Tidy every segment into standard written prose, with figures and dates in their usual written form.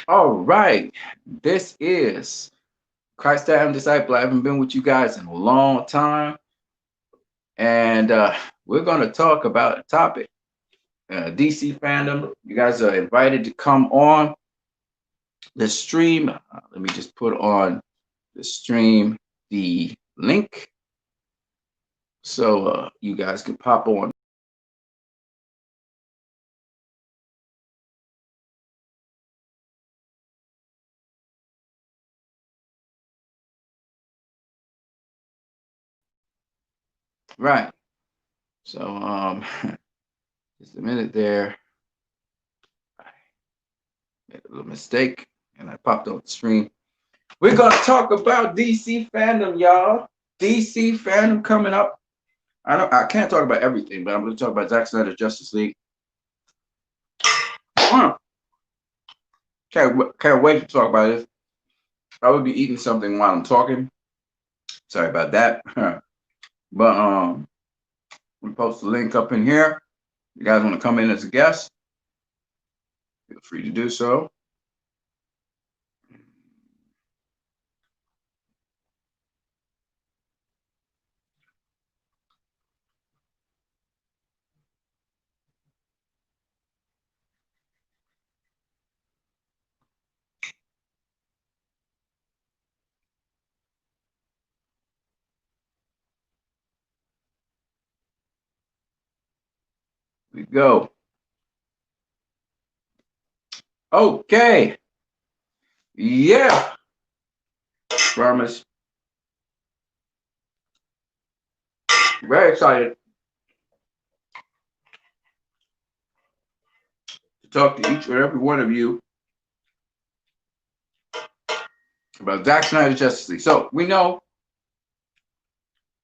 All right. This is Christ I Am Disciple. I haven't been with you guys in a long time. And we're going to talk about a topic DC fandom. You guys are invited to come on the stream. Let me just put on the stream the link so you guys can pop on. Right. So just a minute there. I made a little mistake and I popped on the screen. We're gonna talk about DC fandom, y'all. DC fandom coming up. I can't talk about everything, but I'm gonna talk about Zack Snyder's Justice League. Can't wait to talk about this. I would be eating something while I'm talking. Sorry about that. But we post the link up in here. You guys want to come in as a guest? Feel free to do so. We go. Okay. Yeah. Promise. Very excited to talk to each and every one of you about Zack Snyder's Justice League. So we know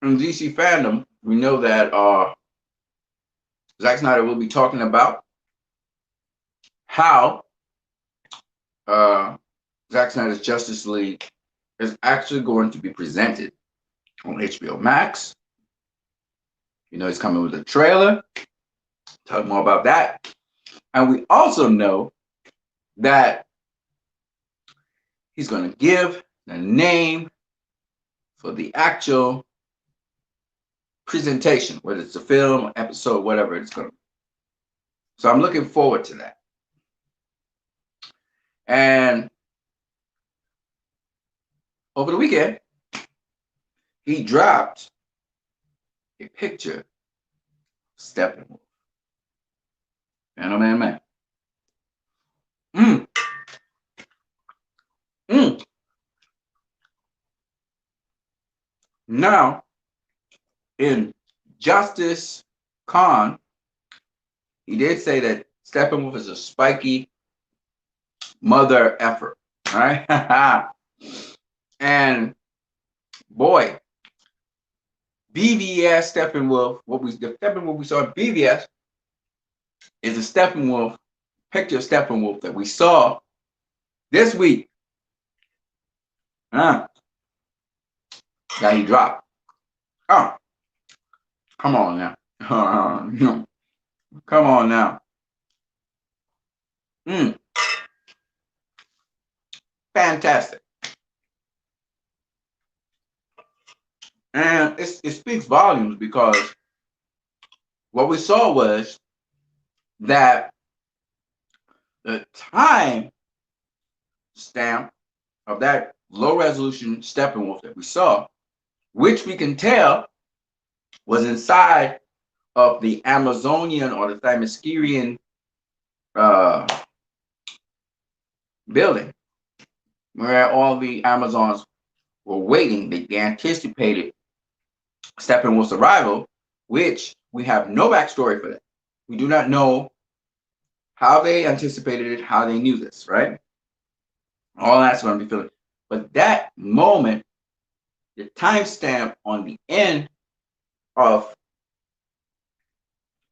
in DC fandom, we know that Zack Snyder will be talking about how Zack Snyder's Justice League is actually going to be presented on HBO Max. You know, he's coming with a trailer. Talk more about that. And we also know that he's going to give the name for the actual presentation, whether it's a film, episode, whatever it's going to be. So I'm looking forward to that. And over the weekend, he dropped a picture of Steppenwolf. Man. Mm. Mm. Now, in Justice Con, he did say that Steppenwolf is a spiky mother effort. All right. And boy, BVS Steppenwolf, the Steppenwolf we saw in BVS is a Steppenwolf, picture of Steppenwolf that we saw this week. That he dropped. Oh, come on now. Come on now. Fantastic. And it speaks volumes because what we saw was that the time stamp of that low resolution Steppenwolf that we saw, which we can tell was inside of the Amazonian or the Themyscirian building, where all the Amazons were waiting. They anticipated Steppenwolf's arrival, which we have no backstory for that. We do not know how they anticipated it, how they knew this, right? All that's going to be filled. But that moment, the timestamp on the end of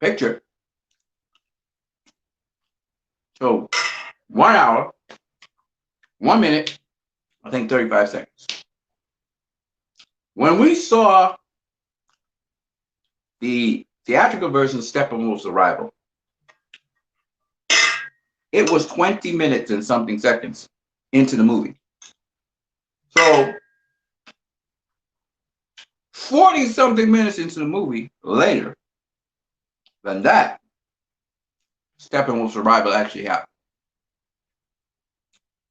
the picture, so 1 hour, 1 minute, I think 35 seconds. When we saw the theatrical version of Steppenwolf's arrival, It was 20 minutes and something seconds into the movie. So 40 something minutes into the movie later than that, Steppenwolf's survival actually happened.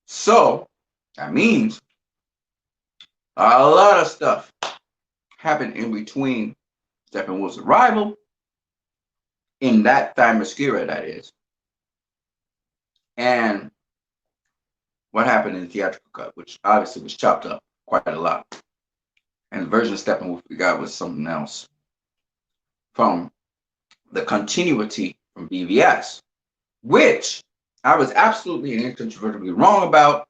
So that means a lot of stuff happened in between Steppenwolf's arrival in that Themyscira, that is, and what happened in the theatrical cut, which obviously was chopped up quite a lot. And the version of Steppenwolf we got was something else from the continuity from BVS, which I was absolutely and incontrovertibly wrong about,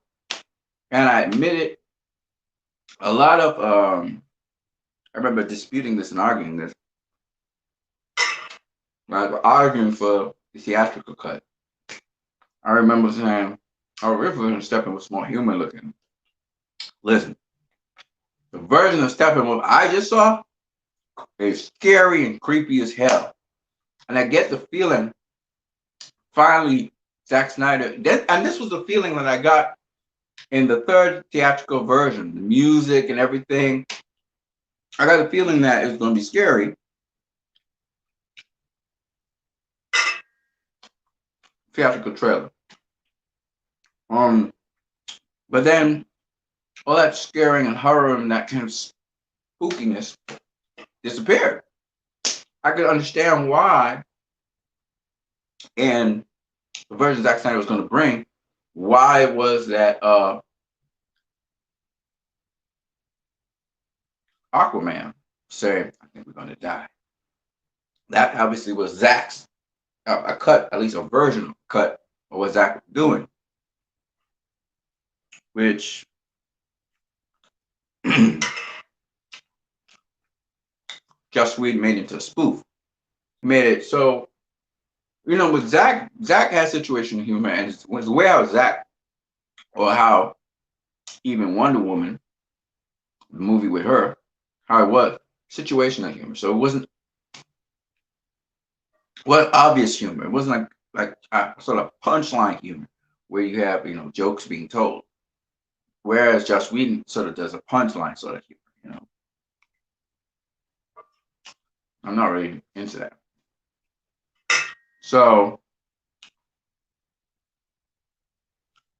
and I admit it. A lot of I remember disputing this and arguing this. Right, we're arguing for the theatrical cut. I remember saying, "Oh, River version of Steppenwolf was more human looking." Listen, the version of Steppenwolf I just saw is scary and creepy as hell, and I get the feeling finally Zack Snyder. And this was the feeling that I got in the third theatrical version, the music and everything. I got a feeling that it's going to be scary. Theatrical trailer. But then all that scaring and horror and that kind of spookiness disappeared. I could understand why, and the version Zack Snyder was going to bring, why it was that Aquaman saying, "I think we're going to die." That obviously was Zack's a cut, at least a version of a cut of what Zack was doing, which Joss Whedon made into a spoof. He made it so, with Zack has situational humor, and it's the way how Zack, or how even Wonder Woman, the movie with her, how it was situational humor. So it wasn't obvious humor. It wasn't like sort of punchline humor where you have jokes being told. Whereas Joss Whedon sort of does a punchline sort of humor. I'm not really into that. So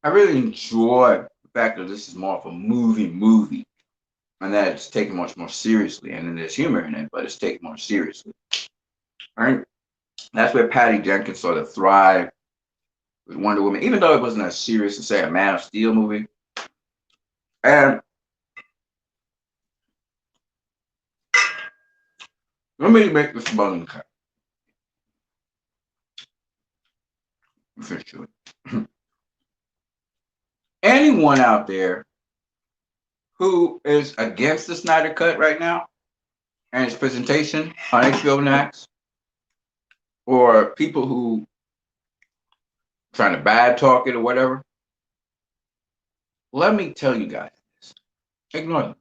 I really enjoy the fact that this is more of a movie, and that it's taken much more seriously. And then there's humor in it, but it's taken more seriously. Right? That's where Patty Jenkins sort of thrived with Wonder Woman, even though it wasn't as serious as, say, a Man of Steel movie. And let me make this button cut. Officially. Anyone out there who is against the Snyder Cut right now and its presentation on HBO Max, or people who trying to bad talk it or whatever, let me tell you guys this. Ignore them.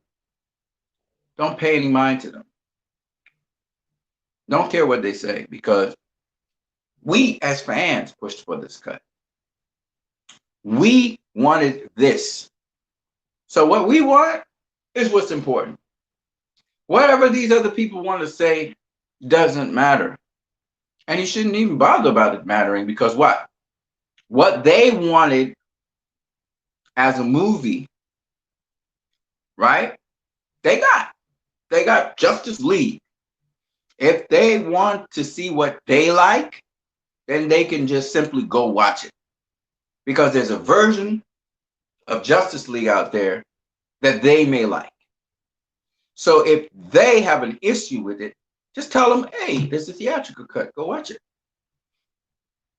Don't pay any mind to them. Don't care what they say, because we as fans pushed for this cut. We wanted this. So what we want is what's important. Whatever these other people want to say doesn't matter. And you shouldn't even bother about it mattering, because what they wanted as a movie, right? They got Justice League. If they want to see what they like, then they can just simply go watch it, because there's a version of Justice League out there that they may like. So if they have an issue with it, just tell them, hey, there's a theatrical cut. Go watch it.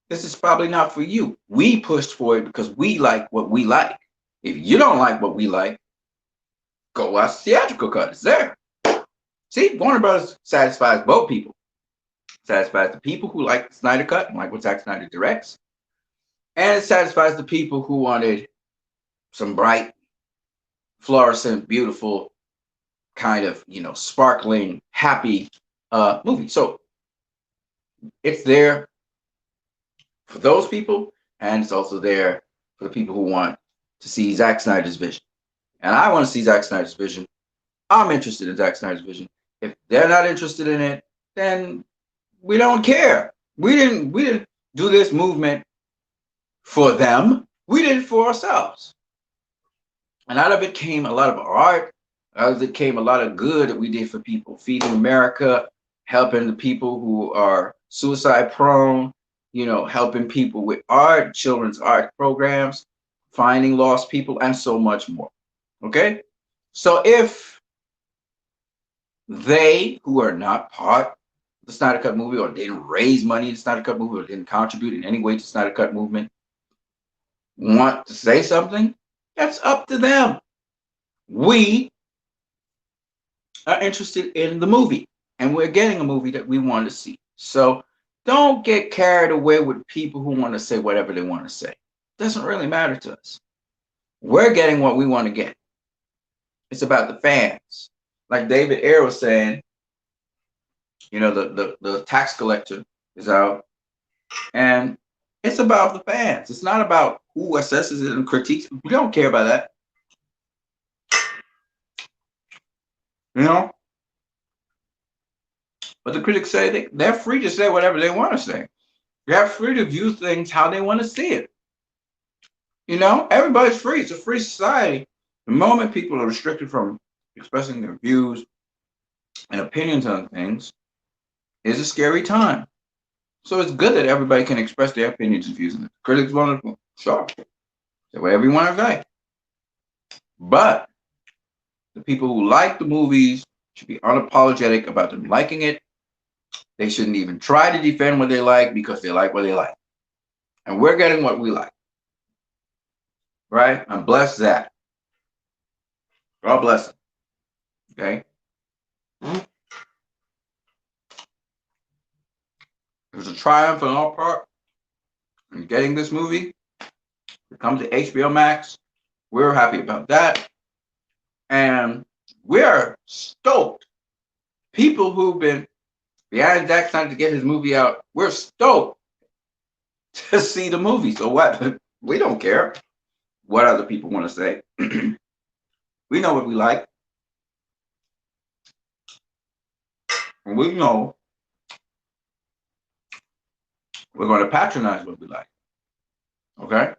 This is probably not for you. We pushed for it because we like what we like. If you don't like what we like, go watch the theatrical cut. It's there. See, Warner Brothers satisfies both people. Satisfies the people who like the Snyder Cut and like what Zack Snyder directs. And it satisfies the people who wanted some bright, fluorescent, beautiful, kind of, sparkling, happy movie. So it's there for those people, and it's also there for the people who want to see Zack Snyder's vision. And I want to see Zack Snyder's vision. I'm interested in Zack Snyder's vision. If they're not interested in it, then we don't care. We didn't do this movement for them. We did it for ourselves. And out of it came a lot of art. Out of it came a lot of good that we did for people, feeding America, helping the people who are suicide prone, helping people with art, children's art programs, finding lost people, and so much more. Okay? So if they who are not part of the Snyder Cut movie, or didn't raise money in the Snyder Cut movie, or didn't contribute in any way to the Snyder Cut movement, want to say something, that's up to them. We are interested in the movie, and we're getting a movie that we want to see. So don't get carried away with people who want to say whatever they want to say. It doesn't really matter to us. We're getting what we want to get. It's about the fans. Like David Ayer was saying, the tax collector is out, and it's about the fans. It's not about who assesses it and critiques. We don't care about that. But the critics say they're free to say whatever they want to say. They're free to view things how they want to see it. Everybody's free. It's a free society. The moment people are restricted from expressing their views and opinions on things is a scary time. So it's good that everybody can express their opinions and views. And the critics want to, sure, say whatever you want to say. But the people who like the movies should be unapologetic about them liking it. They shouldn't even try to defend what they like, because they like what they like. And we're getting what we like. Right? And bless that. God bless him. Okay? It was a triumph on our part in getting this movie to come to HBO Max. We're happy about that. And we're stoked. People who've been behind Zack Snyder to get his movie out, we're stoked to see the movie. So what? We don't care what other people want to say. We know what we like. And we know we're going to patronize what we like. Okay?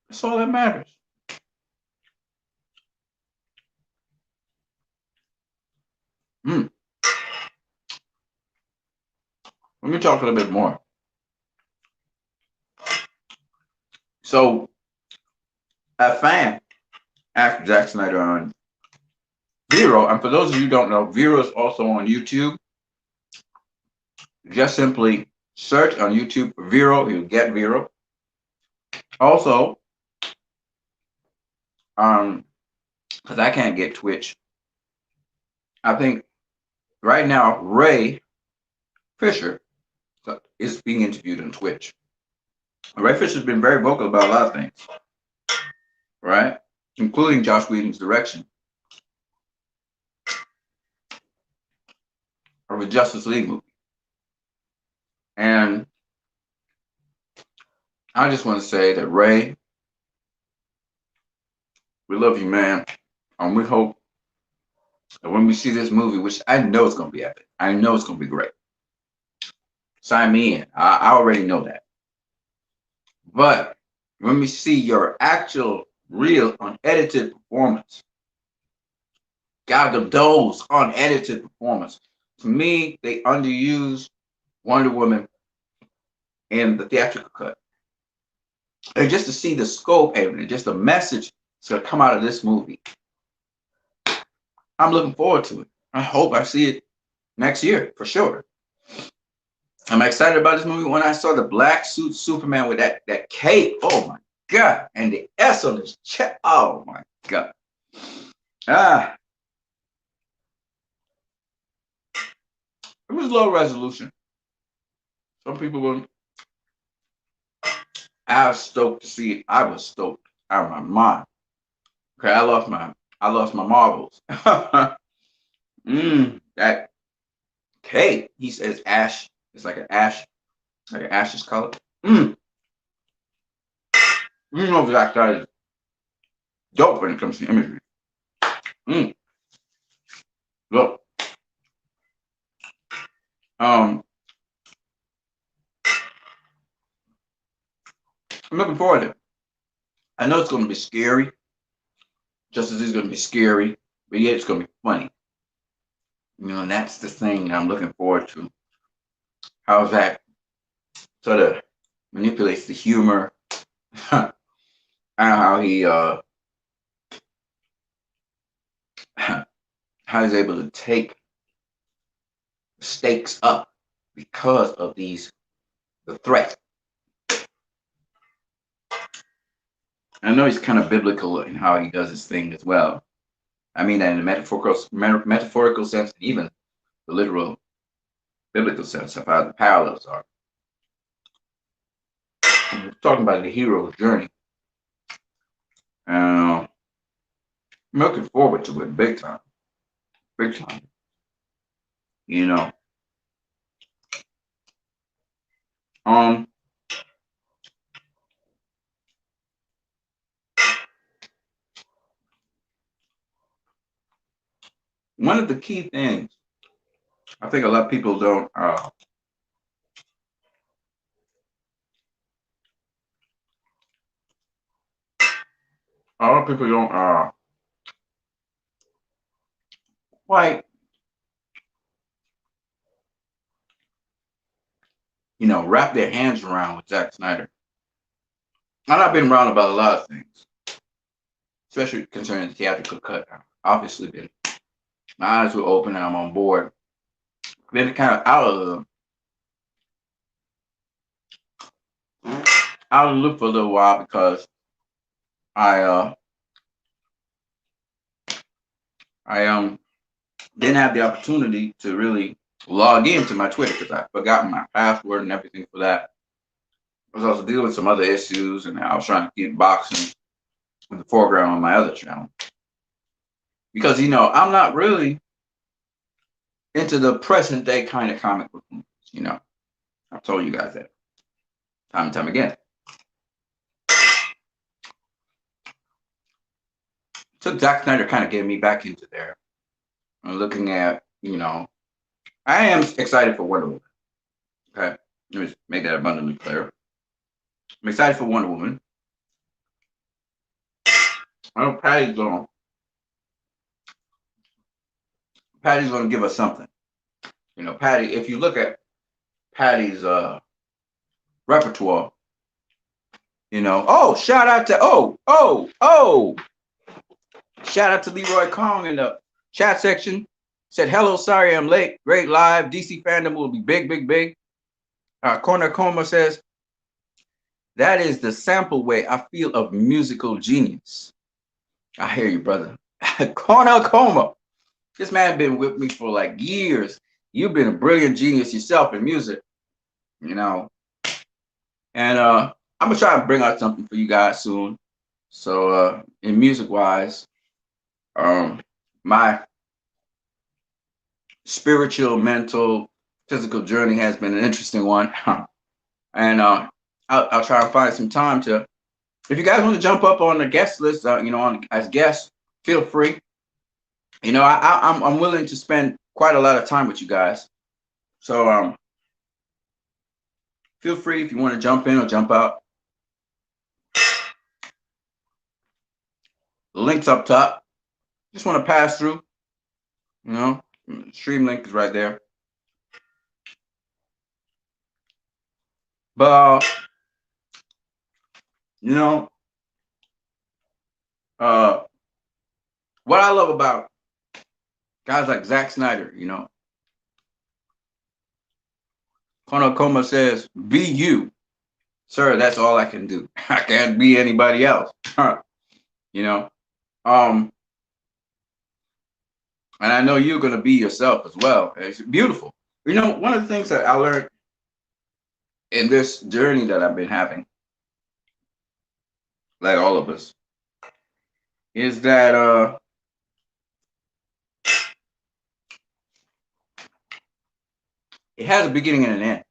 That's all that matters. Let me talk a little bit more. So, a fan asked Zack Snyder on Vero, and for those of you who don't know, Vero is also on YouTube. Just simply search on YouTube for Vero, you'll get Vero. Also, because I can't get Twitch, I think right now Ray Fisher is being interviewed on Twitch. Ray Fisher's been very vocal about a lot of things, right? Including Josh Whedon's direction of a Justice League movie. And I just want to say that, Ray, we love you, man. And we hope that when we see this movie, which I know it's going to be epic, I know it's going to be great. Sign me in. I already know that. But when we see your actual, real, unedited performance, Gal Gadot's unedited performance, to me, they underused Wonder Woman in the theatrical cut. And just to see the scope and just the message that's going to come out of this movie, I'm looking forward to it. I hope I see it next year, for sure. I'm excited about this movie. When I saw the black suit Superman with that cape, oh my God, and the S on his chest, oh my God. It was low resolution. Some people were. I was stoked to see it. I was stoked out of my mind. Okay, I lost my marbles. That cape, he says ash. It's like an ash, like an ashes color. You know Zack Snyder is dope when it comes to imagery. Look. I'm looking forward to it. I know it's going to be scary, just as it's going to be scary, but yet it's going to be funny. You know, and that's the thing I'm looking forward to. How Zach sort of manipulates the humor, and how he how he's able to take stakes up because of the threat. I know he's kind of biblical in how he does his thing as well. I mean that in a metaphorical sense, and even the literal biblical sense of how the parallels are. We're talking about the hero's journey. I'm looking forward to it big time. Big time. You know. One of the key things I think a lot of people don't a lot of people don't quite, you know, wrap their hands around with Zack Snyder. And I've been around about a lot of things, especially concerning the theatrical cut. Obviously, been my eyes were open and I'm on board. Been kind of out of the loop for a little while because I didn't have the opportunity to really log into my Twitter because I forgot my password and everything for that. I was also dealing with some other issues, and I was trying to keep boxing in the foreground on my other channel. Because, you know, I'm not really into the present day kind of comic book movies, you know. I've told you guys that time and time again. So Zack Snyder kind of getting me back into there. I'm looking at, you know, I am excited for Wonder Woman. Okay, let me make that abundantly clear. I'm excited for Wonder Woman. I know Patty's gonna give us something. You know, Patty, if you look at Patty's repertoire, you know, shout out to Leroy Kong in the chat section. Said, hello, sorry I'm late. Great live. DC fandom will be big, big, big. Corner Coma says, that is the sample way I feel of musical genius. I hear you, brother. Corner Coma. This man been with me for like years. You've been a brilliant genius yourself in music, you know. And I'm gonna try to bring out something for you guys soon. So in music wise, my spiritual, mental, physical journey has been an interesting one. And I'll try to find some time to, if you guys want to jump up on the guest list, you know, as guests, feel free. You know, I'm willing to spend quite a lot of time with you guys. So feel free if you want to jump in or jump out. The link's up top. Just want to pass through. You know, stream link is right there. But you know, what I love about guys like Zack Snyder, you know, Konokoma says, be you. Sir, that's all I can do. I can't be anybody else. You know, and I know you're going to be yourself as well. It's beautiful. You know, one of the things that I learned in this journey that I've been having, like all of us, is that it has a beginning and an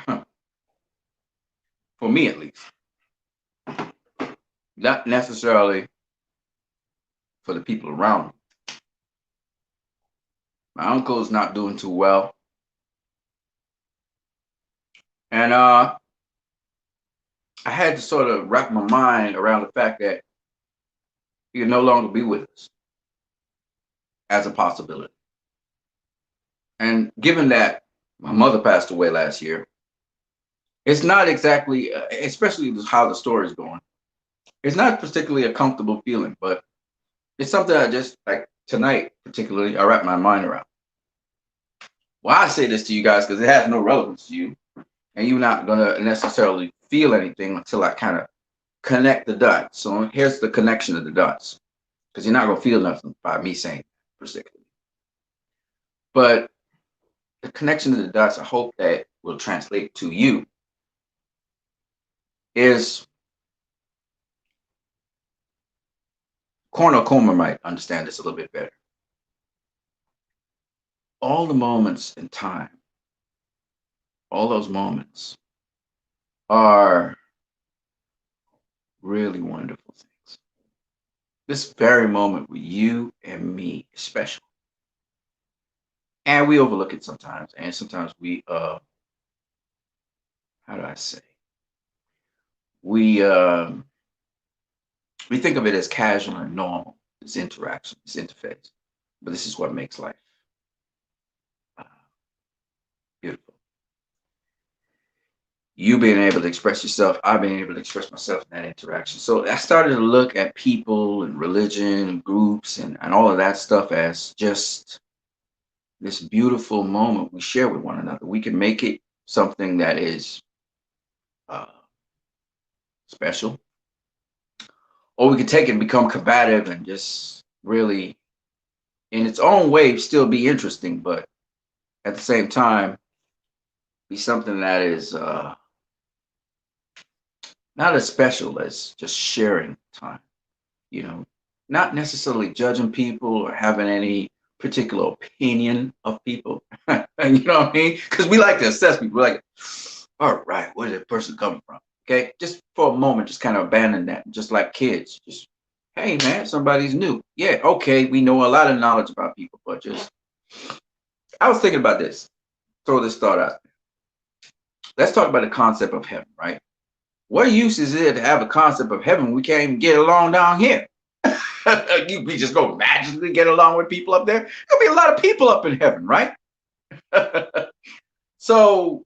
end. For me, at least. not necessarily for the people around me. My uncle is not doing too well, and I had to sort of wrap my mind around the fact that he could no longer be with us as a possibility. And given that my mother passed away last year, it's not exactly, especially how the story is going. It's not particularly a comfortable feeling, but it's something I just like tonight, particularly, I wrap my mind around. Well, I say this to you guys because it has no relevance to you, and you're not gonna necessarily feel anything until I kind of connect the dots. So here's the connection of the dots, because you're not gonna feel nothing by me saying particularly. But the connection of the dots, I hope that will translate to you, is cornucoma might understand this a little bit better. All the moments in time, all those moments are really wonderful things. This very moment with you and me is special. And we overlook it sometimes. And sometimes we how do I say? We we think of it as casual and normal, this interaction, this interface. But this is what makes life uh, beautiful. You being able to express yourself, I being able to express myself in that interaction. So I started to look at people and religion and groups and all of that stuff as just this beautiful moment we share with one another. We can make it something that is uh, special, or we can take it and become combative and just really, in its own way, still be interesting, but at the same time, be something that is not as special as just sharing time, you know, not necessarily judging people or having any particular opinion of people. And you know what I mean? Because we like to assess people. We're like, all right, where's that person coming from? Okay, just for a moment, just kind of abandon that, just like kids. Just, hey man, somebody's new. Yeah, okay, we know a lot of knowledge about people, but just, I was thinking about this. Throw this thought out. Let's talk about the concept of heaven, right? What use is it to have a concept of heaven when we can't even get along down here? We just go magically get along with people up there. There'll be a lot of people up in heaven, right? So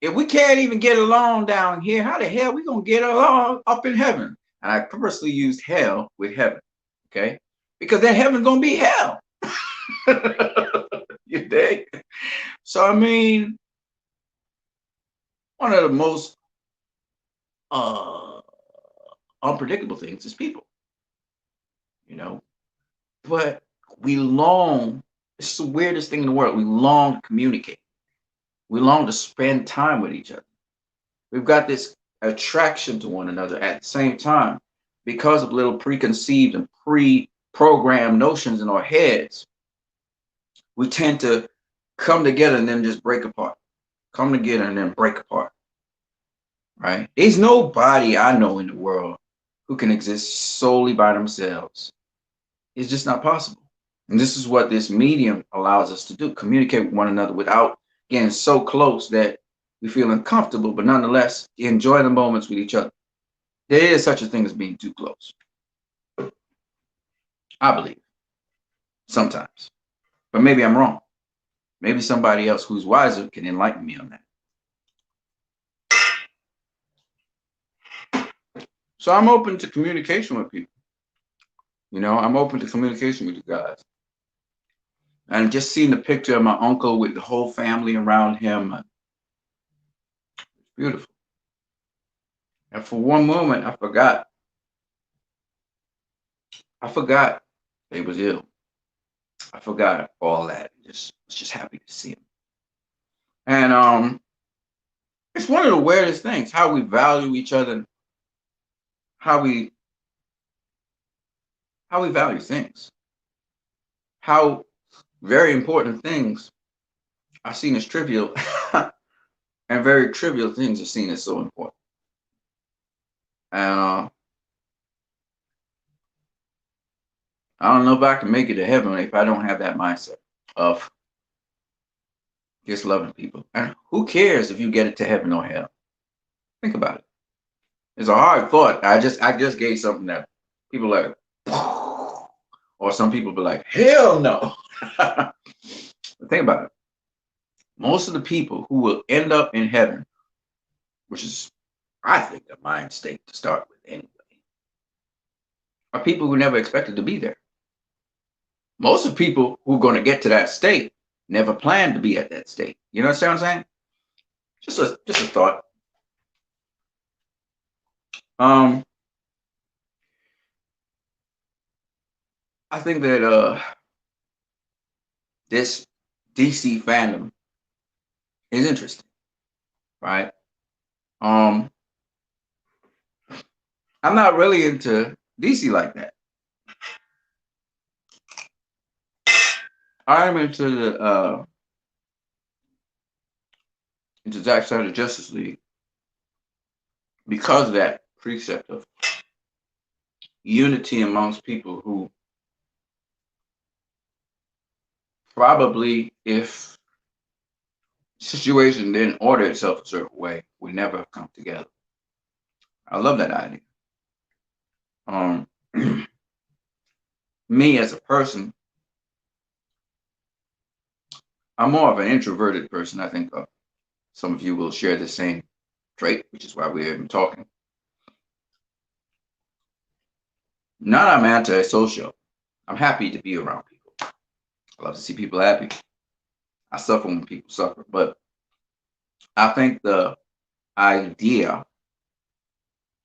if we can't even get along down here, how the hell we gonna get along up in heaven? And I purposely used hell with heaven, okay? Because that heaven gonna be hell. You dig? So I mean, one of the most uh unpredictable things is people, you know. But we long, it's the weirdest thing in the world. We long to communicate. We long to spend time with each other. We've got this attraction to one another at the same time because of little preconceived and pre-programmed notions in our heads. We tend to come together and then just break apart. Come together and then break apart. Right? There's nobody I know in the world who can exist solely by themselves. It's just not possible. And this is what this medium allows us to do, communicate with one another without getting so close that we feel uncomfortable, but nonetheless enjoy the moments with each other. There is such a thing as being too close, I believe, sometimes. But maybe I'm wrong. Maybe somebody else who's wiser can enlighten me on that. So I'm open to communication with people. You know, I'm open to communication with you guys. And just seeing the picture of my uncle with the whole family around him, it's beautiful. And for one moment, I forgot he was ill. I forgot all that. Just was just happy to see him. And it's one of the weirdest things how we value each other, how we value things, how very important things are seen as trivial, and very trivial things are seen as so important. And I don't know if I can make it to heaven if I don't have that mindset of just loving people. And who cares if you get it to heaven or hell? Think about it. It's a hard thought. I just gave something that people like, or some people be like, hell no. Think about it. Most of the people who will end up in heaven, which is, I think, the mind state to start with anyway, are people who never expected to be there. Most of the people who are going to get to that state never planned to be at that state. You know what I'm saying? Just a thought. I think that this DC fandom is interesting, right? Um, I'm not really into DC like that. I'm into Zack Snyder Justice League because of that precept of unity amongst people who probably, if situation didn't order itself a certain way, would never have come together. I love that idea. Me as a person, I'm more of an introverted person. I think some of you will share the same trait, which is why we're even talking. Not I'm antisocial. I'm happy to be around people. I love to see people happy. I suffer when people suffer, but I think the idea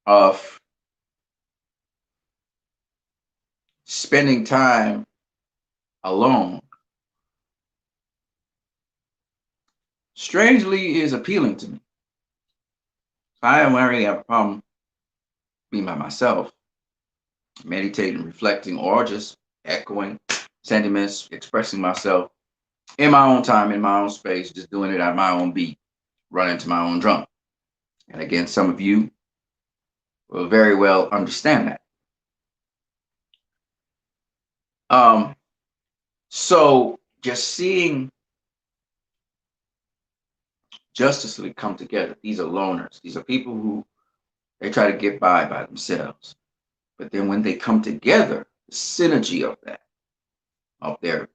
of spending time alone strangely is appealing to me. I don't really have a problem being by myself, meditating, reflecting, or just echoing sentiments, expressing myself in my own time, in my own space, just doing it at my own beat, running to my own drum. And again, some of you will very well understand that. So just seeing Justice League come together, these are loners. These are people who they try to get by themselves. But then when they come together, the synergy of that, of their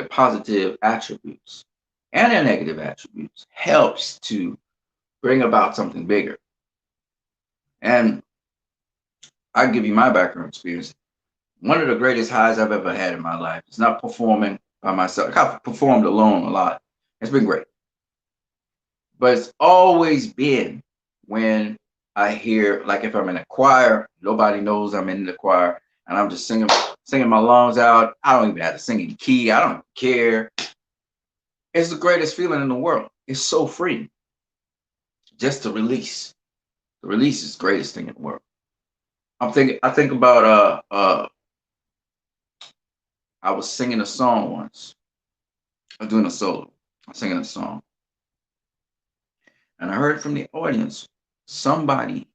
positive attributes and their negative attributes helps to bring about something bigger. And I give you my background experience. One of the greatest highs I've ever had in my life is not performing by myself. I've performed alone a lot. It's been great. But it's always been when I hear, like if I'm in a choir, nobody knows I'm in the choir, and I'm just singing my lungs out. I don't even have to sing in key. I don't care. It's the greatest feeling in the world. It's so free. Just to release. The release is the greatest thing in the world. I think about I was singing a song once. I was doing a solo. I was singing a song. And I heard from the audience somebody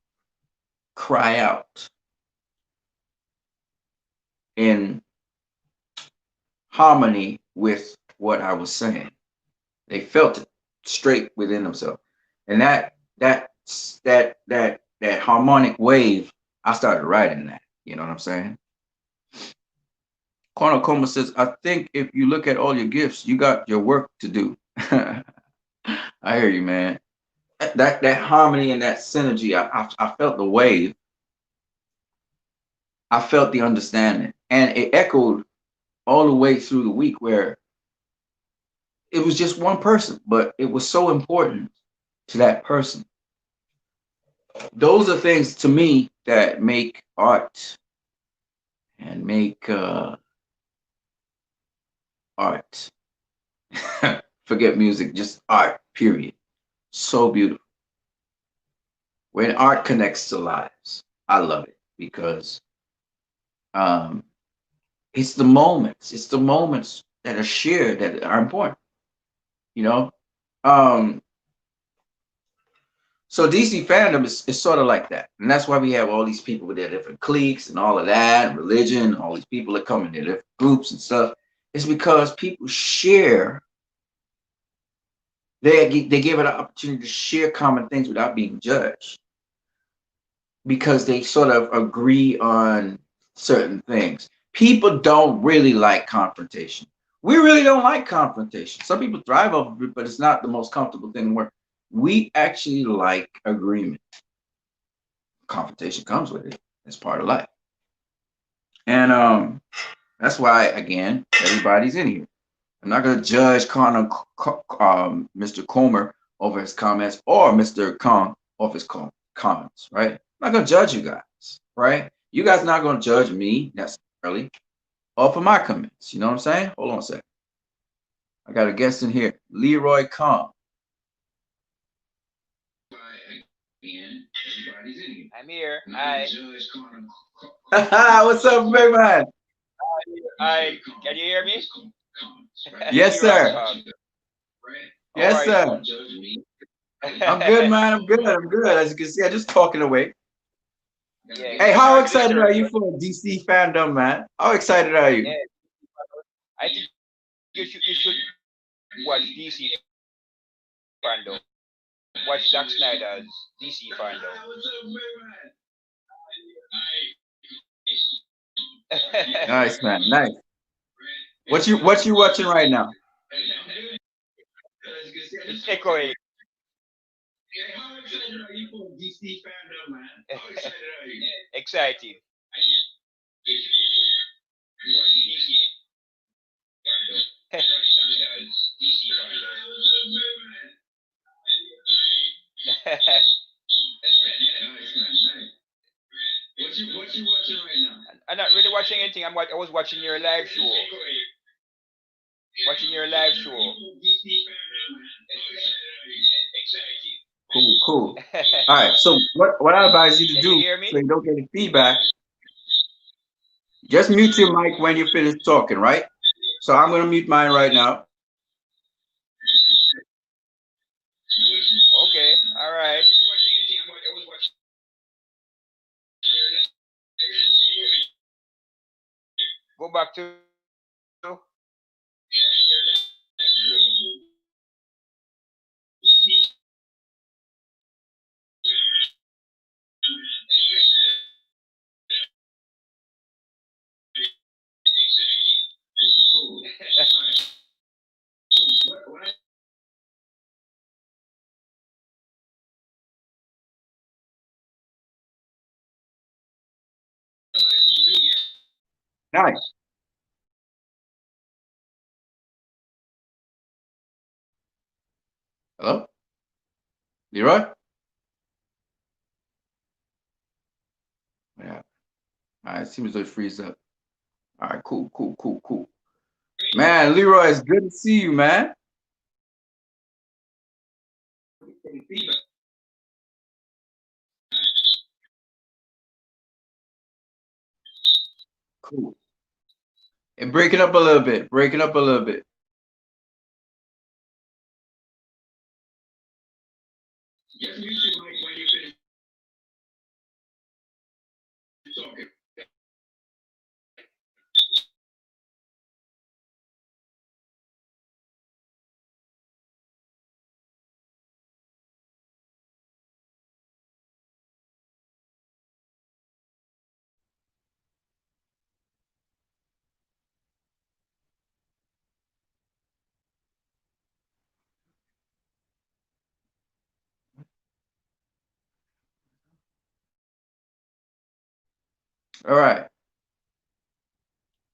cry out in harmony with what I was saying. They felt it straight within themselves. And that harmonic wave, I started writing that. You know what I'm saying? Corner Coma says, I think if you look at all your gifts, you got your work to do. I hear you, man. That harmony and that synergy, I felt the wave. I felt the understanding. And it echoed all the way through the week where it was just one person, but it was so important to that person. Those are things to me that make art and make art. Forget music, just art, period. So beautiful. When art connects to lives, I love it because it's the moments that are shared that are important, you know. So DC fandom is sort of like that. And that's why we have all these people with their different cliques and all of that, religion, all these people that come in their different groups and stuff. It's because people share, they give it an opportunity to share common things without being judged, because they sort of agree on certain things. People don't really like confrontation. We really don't like confrontation. Some people thrive off of it, but it's not the most comfortable thing in the world. We actually like agreement. Confrontation comes with it. It's part of life. And that's why, again, everybody's in here. I'm not going to judge Mr. Comer over his comments, or Mr. Kong off his comments, right? I'm not going to judge you guys, right? You guys are not going to judge me necessarily off of my comments. You know what I'm saying? Hold on a second. I got a guest in here, Leroy Kong. I'm here. Hi. What's up, big man? Hi. Can you hear me? Yes, sir. Yes, sir. I'm good, man. I'm good. I'm good. As you can see, I'm just talking away. Yeah, Hey, how excited are you for DC fandom, man? How excited are you? Yeah. I think you should watch DC fandom. Watch Zack Snyder's DC fandom. Nice, man. Nice. What you watching right now? It's echoing. Excited. I'm not really watching anything. I was watching your live show. Watching your live show. Cool, cool. All right. So what I advise you to Can do you hear me? so you don't get any feedback, just mute your mic when you finish talking, right? So I'm gonna mute mine right now. Okay. All right. Go back to. Nice. Hello, Leroy. Yeah. All right. Seems like freeze up. All right. Cool. Cool. Cool. Cool. Man, Leroy, it's good to see you, man. Cool. And breaking up a little bit. Breaking up a little bit. All right.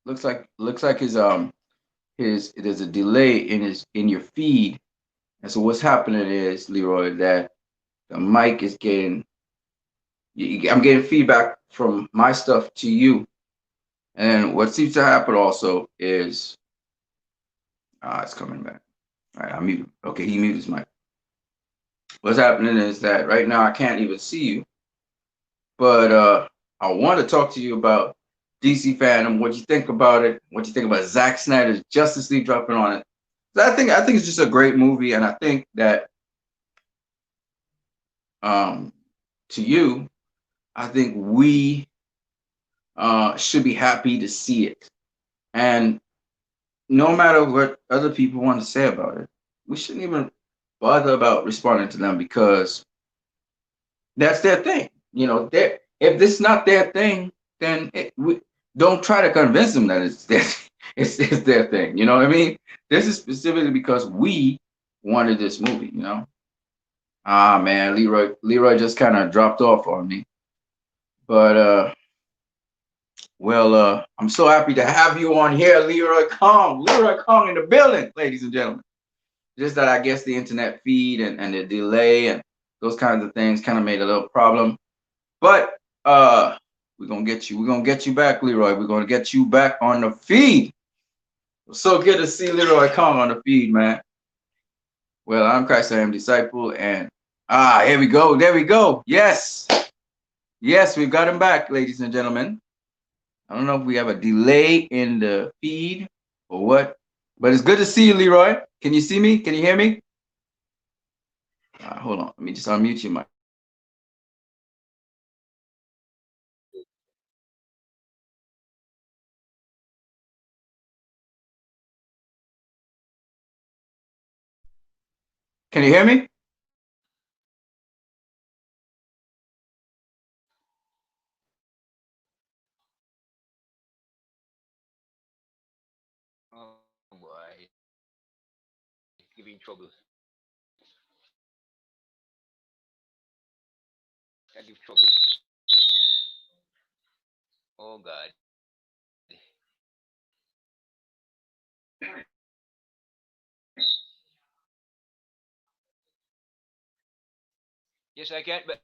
Looks like his there's a delay in your feed. And so what's happening is, Leroy, that the mic is getting, I'm getting feedback from my stuff to you. And what seems to happen also is, it's coming back. All right, I mute. Okay, he muted his mic. What's happening is that right now I can't even see you, but I want to talk to you about DC fandom. What you think about it? What you think about Zack Snyder's Justice League dropping on it? I think it's just a great movie, and I think that um, to you, I think we should be happy to see it. And no matter what other people want to say about it, we shouldn't even bother about responding to them because that's their thing. You know, if this is not their thing, then we don't try to convince them that it's their, it's their thing. You know what I mean? This is specifically because we wanted this movie. You know? Ah man, Leroy just kind of dropped off on me. But well, I'm so happy to have you on here, Leroy Kong in the building, ladies and gentlemen. Just that I guess the internet feed and the delay and those kinds of things kind of made a little problem. But we're gonna get you. We're gonna get you back, Leroy. We're gonna get you back on the feed. So good to see Leroy Kong on the feed, man. Well, I'm Christ I am disciple, and here we go. There we go. Yes, yes, we've got him back, ladies and gentlemen. I don't know if we have a delay in the feed or what, but it's good to see you, Leroy. Can you see me? Can you hear me? Hold on. Let me just unmute you, Mike. Can you hear me? Oh boy, giving trouble. I give trouble. Oh God. Yes, I can, but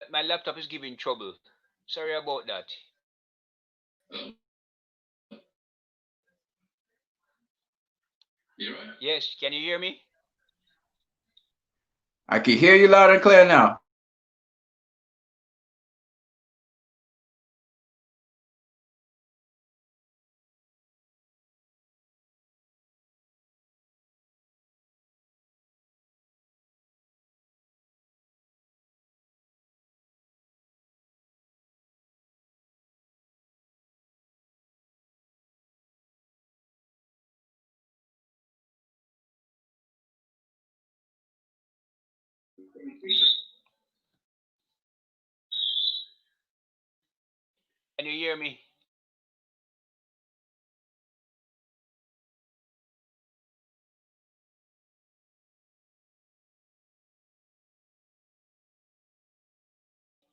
my laptop is giving trouble. Sorry about that. Yes, can you hear me? I can hear you loud and clear now. Can you hear me?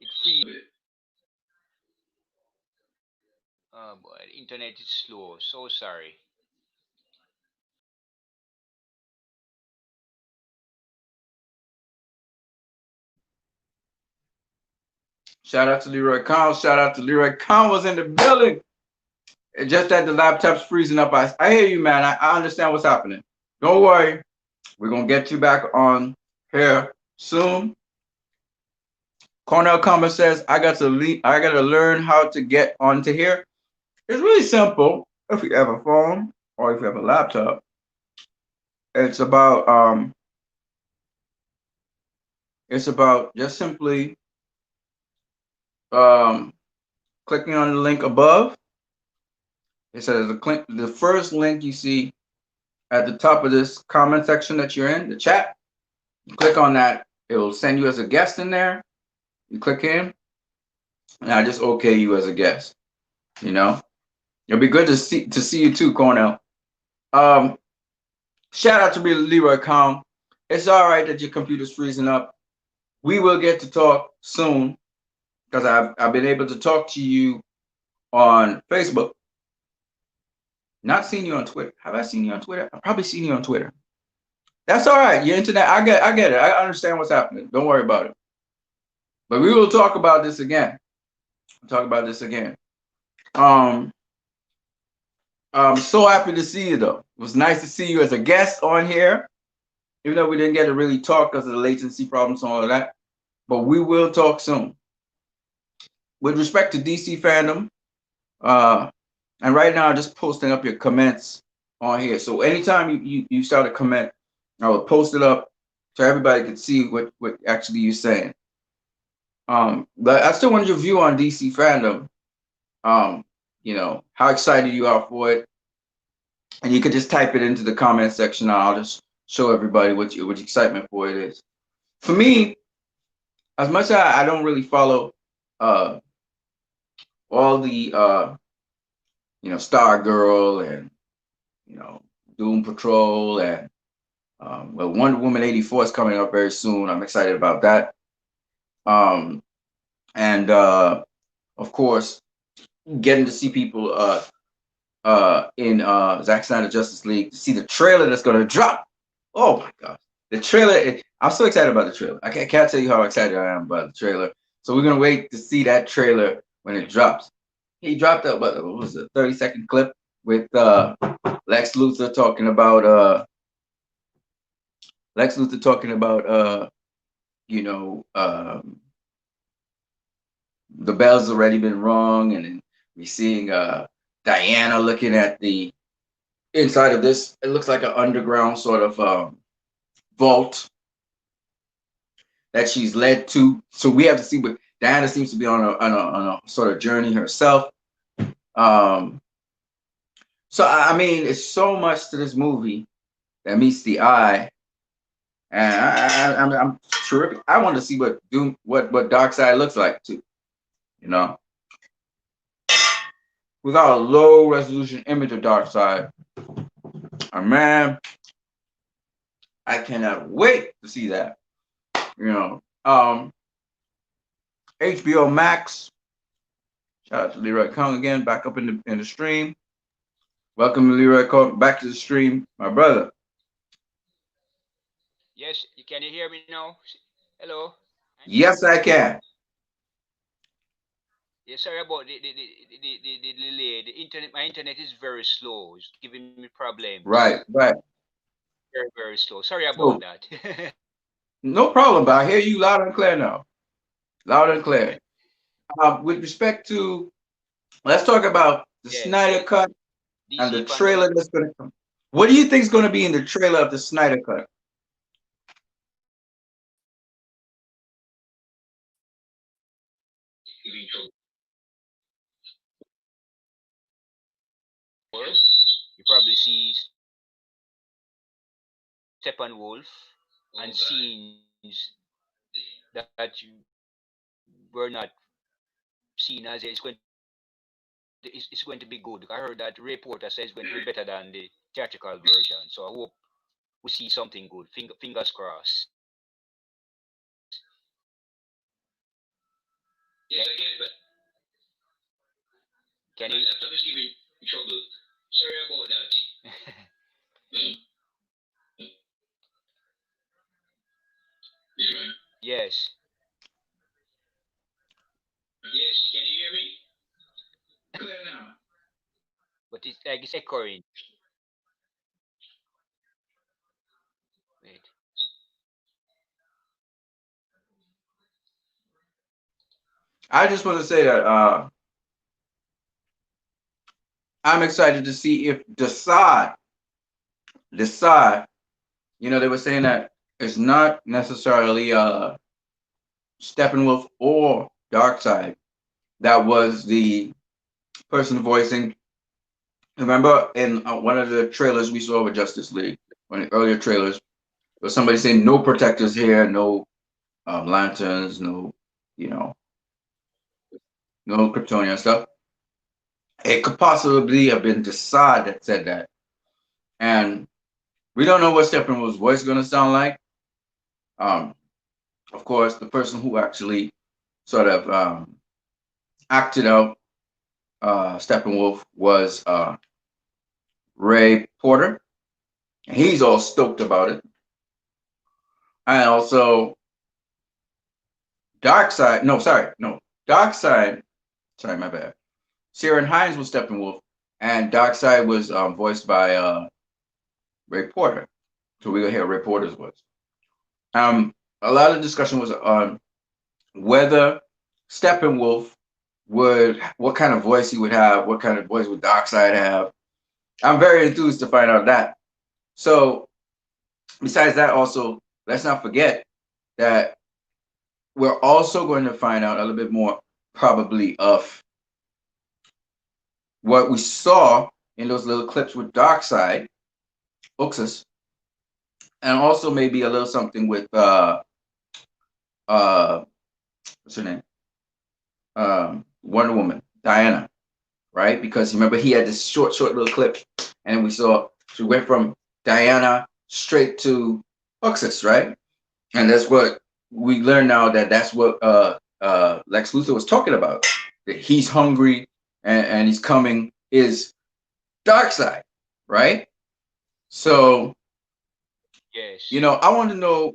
It free. Oh boy, the internet is slow. So sorry. Shout out to Leroy Khan. Shout out to Leroy Khan was in the building. It's just that the laptop's freezing up. I hear you, man. I understand what's happening. Don't worry. We're going to get you back on here soon. Cornell Comer says, I got to learn how to get onto here. It's really simple. If you have a phone or if you have a laptop, it's about just simply clicking on the link above. It says the first link you see at the top of this comment section that you're in, the chat. You click on that, it will send you as a guest in there. You click in, and I just okay you as a guest. You know, it'll be good to see you too, Cornell. Shout out to Leroy Kong. It's all right that your computer's freezing up. We will get to talk soon because I've been able to talk to you on Facebook. Not seen you on Twitter. Have I seen you on Twitter? I've probably seen you on Twitter. That's all right. Your internet, I get it. I understand what's happening. Don't worry about it. But we will talk about this again. We'll talk about this again. I'm so happy to see you though. It was nice to see you as a guest on here, even though we didn't get to really talk because of the latency problems and all of that. But we will talk soon. With respect to DC fandom, and right now I'm just posting up your comments on here. So anytime you start a comment, I will post it up so everybody could see what actually you're saying. But I still want your view on DC fandom. Um, how excited you are for it, and you could just type it into the comment section. And I'll just show everybody what your excitement for it is. For me, as much as I don't really follow uh all the Stargirl and you know Doom Patrol and well, Wonder Woman 84 is coming up very soon. I'm excited about that. And of course, getting to see people in Zack Snyder Justice League to see the trailer that's going to drop. Oh my gosh, the trailer! I'm so excited about the trailer. I can't tell you how excited I am about the trailer. So we're gonna wait to see that trailer when it drops. He dropped a what was it, 30-second clip with Lex Luthor talking about you know the bell's already been rung, and then we're seeing Diana looking at the inside of this. It looks like an underground sort of vault that she's led to. So we have to see what Diana seems to be on a sort of journey herself. Um, so I mean, it's so much to this movie that meets the eye, and I'm terrific. I want to see what Darkseid looks like too. You know, we got a low resolution image of Darkseid, and man, I cannot wait to see that. HBO Max. Shout out to Leroy Kong again, back up in the stream. Welcome, Leroy Kong, back to the stream, my brother. Yes, can you hear me now? Hello. Yes, I can. Yeah, sorry about the delay. The internet, my internet is very slow. It's giving me problems. Right. Very, very slow. Sorry So, about that. no problem, but I hear you loud and clear now. Loud and clear. With respect to, let's talk about the Yes, Snyder Cut and DC the fandom. trailer that's going to come. What do you think is going to be in the trailer of the Snyder Cut? You probably see Steppenwolf and scenes that you were not seen as it's going to be good. I heard that reporter says it's going to be better than the theatrical version. So I hope we see something good. Fingers crossed. Yes, I get, but can you? Laptop is giving me trouble. Sorry about that. Yes. Yes, can you hear me? Clear now. But it's like it's echoing. Wait. I just want to say that I'm excited to see if decide, they were saying that it's not necessarily Steppenwolf or Darkseid that was the person voicing. Remember in one of the trailers we saw with Justice League, one of the earlier trailers, there was somebody saying no protectors here, no lanterns, no, you know, no Kryptonian stuff. It could possibly have been Desaad that said that. And we don't know what Steppenwolf's voice is going to sound like. Of course, the person who actually sort of acted out Steppenwolf was Ray Porter. And he's all stoked about it. And also Darkseid, sorry, my bad. Ciarán Hinds was Steppenwolf, and Darkseid was voiced by Ray Porter. So we're gonna hear Ray Porter's voice. A lot of discussion was on whether Steppenwolf what kind of voice he would have, what kind of voice would Darkseid have. I'm very enthused to find out that. So besides that, also let's not forget that we're also going to find out a little bit more probably of what we saw in those little clips with Darkseid, Uxas, and also maybe a little something with uh what's her name? Wonder Woman, Diana, right? Because remember he had this short little clip, and we saw she went from Diana straight to Uxas, right? And that's what we learn now, that that's what Lex Luthor was talking about. That he's hungry, and he's coming is Darkseid, right? So Yes. I want to know,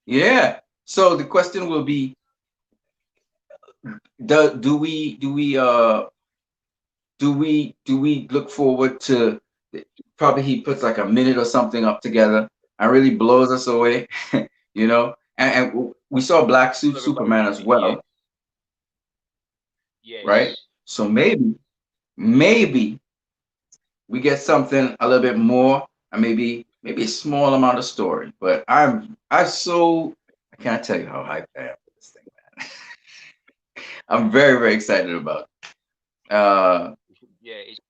yeah. So the question will be, do we look forward to, probably he puts like a minute or something up together and really blows us away, and we saw Black Suit Everybody, Superman as yeah, well, right? yes. So maybe we get something a little bit more, and maybe a small amount of story. But I can't tell you how hyped I am for this thing, man. I'm very, very excited about it. Yeah, it's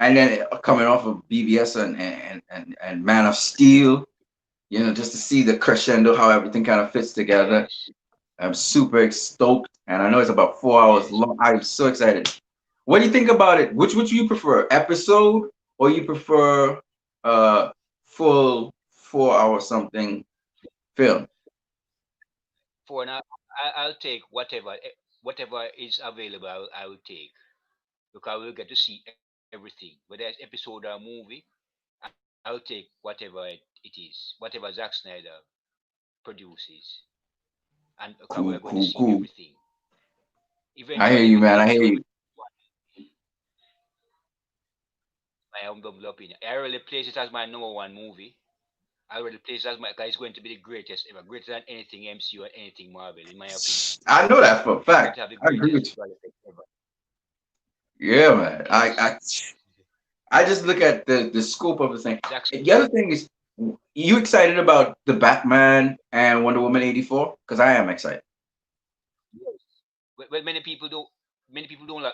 And then coming off of BBS and Man of Steel, just to see the crescendo, how everything kind of fits together. yes, I'm super stoked, and I know it's about 4 hours yes. long. I'm so excited. What do you think about it? Which you prefer, episode, or you prefer full 4 hour something film? For now, I'll take whatever is available. I will take, because we'll get to see everything, whether it's episode or movie. I'll take whatever it is, whatever Zack Snyder produces, and because we're Cool, going to cool, see cool. everything. I hear Eventually, you, we man. get I hear to you. my humble opinion. I already place it as my number one movie. I already place it as my, 'cause it's going to be the greatest ever, greater than anything MCU or anything Marvel, in my opinion. I know that for a It's going fact. to have the I agree greatest with you. visual effect ever. Yeah, man. I Yes. I I just look at the scope of the thing. Zack And the other thing is, you excited about the Batman and Wonder Woman 84? Because I am excited. Yes. But many people don't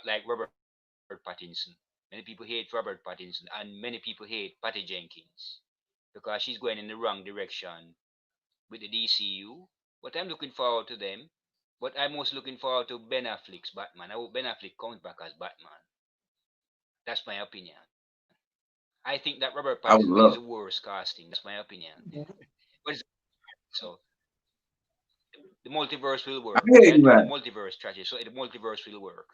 like Robert Pattinson. Many people hate Robert Pattinson, and many people hate Patty Jenkins because she's going in the wrong direction with the DCU. But I'm looking forward to them. But I'm most looking forward to Ben Affleck's Batman. I hope Ben Affleck comes back as Batman. That's my opinion. I think that Robert Pattinson I would is the love. worst casting. That's my opinion. But so the multiverse will I work. hear They're you, doing the man. multiverse strategy, so the multiverse will work.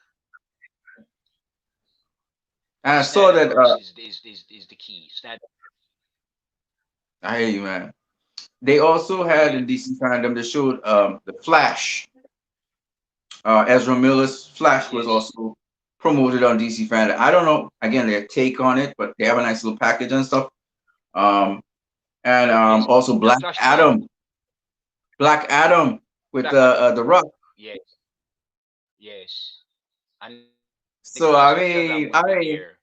And The I saw that. Snyderverse is the key. Snyder, I hear you, man. They also had yeah, in DC fandom, they showed the Flash. Ezra Miller's Flash was yes, also promoted on DC fandom. I don't know again their take on it, but they have a nice little package and stuff. Um, and yes. also Flashpoint, Black Adam with Black Adam, the Rock. yes, yes. And the cast of So Shazam will be there.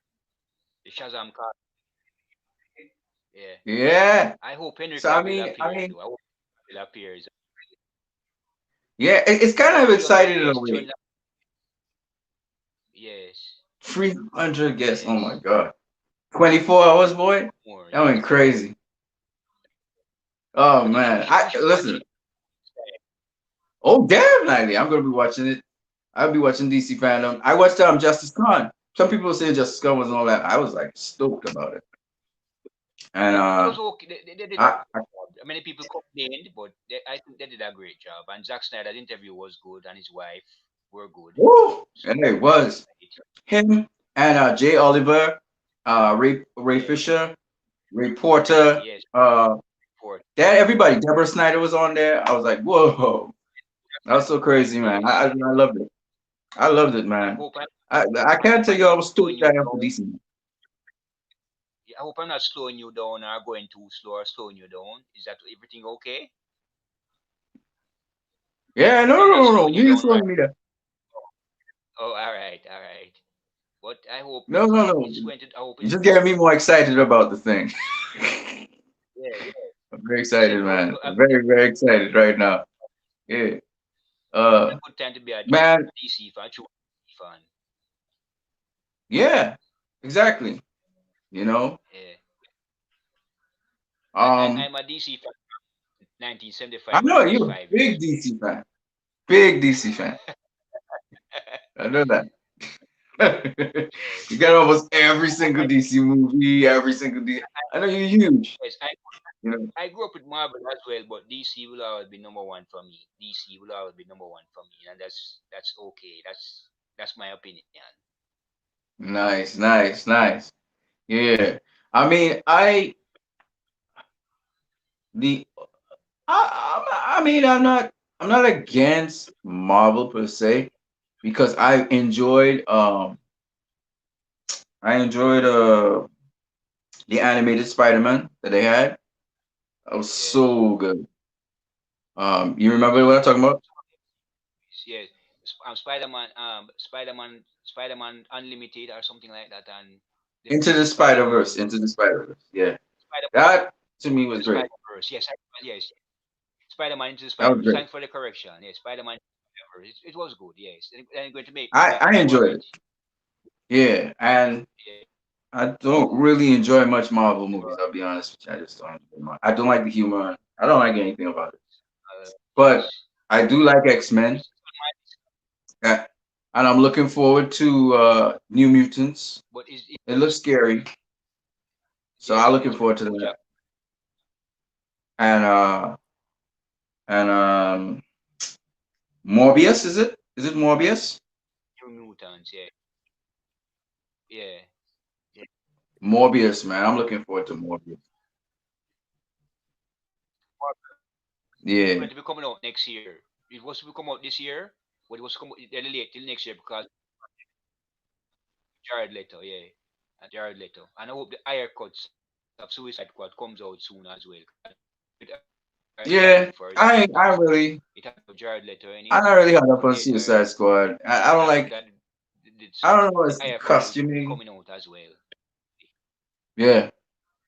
The Shazam cast, yeah. yeah. I hope Henry So Cavill appears though. I hope Cavill appears. yeah, it's kind of 300 exciting in a guests way. join. Yes, 300 guests. Oh my yes. god. 24 hours, boy. More, That went yes. crazy. Oh But man. we I should watch listen. it. Oh, definitely. I'm gonna be watching it. I'll be watching DC fandom. I watched Justice Con. Some people say Justice Con wasn't all that. I was like stoked about it. And It was okay. They did a I, I good job. Many people complained, but I think they did a great job. And Zack Snyder's interview was good, and his wife were good. woo, and So it was I liked it. him and Jay Oliver, Ray Yeah, Fisher, Ray Porter, yes, for that everybody. Deborah Snyder was on there. I was like, whoa, that was so crazy, man. yes. I loved it. I loved it, I man. hope I I can't hope tell I'm you I not was slowing stoked I you am for down. DC. I hope I'm not slowing you down or going too slow or slowing you down. Is that everything okay? Yeah, I no, hope no, I'm not no, no. slowing you You ain't down, right? showing me that. Oh, all right, all right. But I hope No, no, no. it's going to. I hope You're it's just getting me more excited about the thing. yeah. I'm very It's a excited, good, man. I'm very, very excited right now. Yeah. a Uh, good time to be a man. DC fan, true DC fan. Yeah. Exactly. You know. Yeah. Um. I'm a DC fan I 1975 for the know first you're a 5 years. big DC fan. Big DC fan. I know that. Yeah. You got almost every single I, DC movie, every single D. I know you're huge. yes, You know. I grew up with Marvel as well, but DC will always be number one for me. DC will always be number one for me, and that's okay. That's my opinion. Nice, nice, nice. Yeah. I mean, the I mean, I'm not against Marvel per se because I enjoyed the animated Spider-Man that they had. That was Yeah, so good. You remember yeah. what I'm talking about? Yes. Spider-Man Unlimited or something like that, and Into the the Spider-Verse, Spider-Man Into the Spider-Verse. Yeah. Spider That to me into was the great. Spider-Verse. Yes, yes. Spider-Man into the That was Spider-Verse. great. Thanks for the correction. Yes, Spider-Man into the Spider-Verse. It was good. Yes, and they're going to make more of I more of enjoyed it. it. Yeah. And Yeah, I don't really enjoy much Marvel movies, I'll be honest with you. I just don't enjoy much. I don't like the humor. I don't like anything about it. But yes. I do like X-Men. It's on my list, uh, And I'm looking forward to New Mutants. but it's It looks scary. So yes, I'm and looking it's with forward to Hugh that. Jack, And Morbius, is it? Is it Morbius? New Mutants. Yeah, yeah. Yeah. Morbius, man. I'm looking forward to Morbius. It's Yeah. going to be coming out next year. It was to come out this year, but it was come they're delayed till next year because Jared Leto. Yeah, and Jared Leto. And I hope the higher cuts of Suicide Squad comes out soon as well. 'Cause with are excited Yeah. for it because it have Jared Leto in it. I'm not really hot up But on yes, I Suicide Squad. I don't I heard like that I don't know, the it's the higher cut will be costuming. coming out as well. Yeah,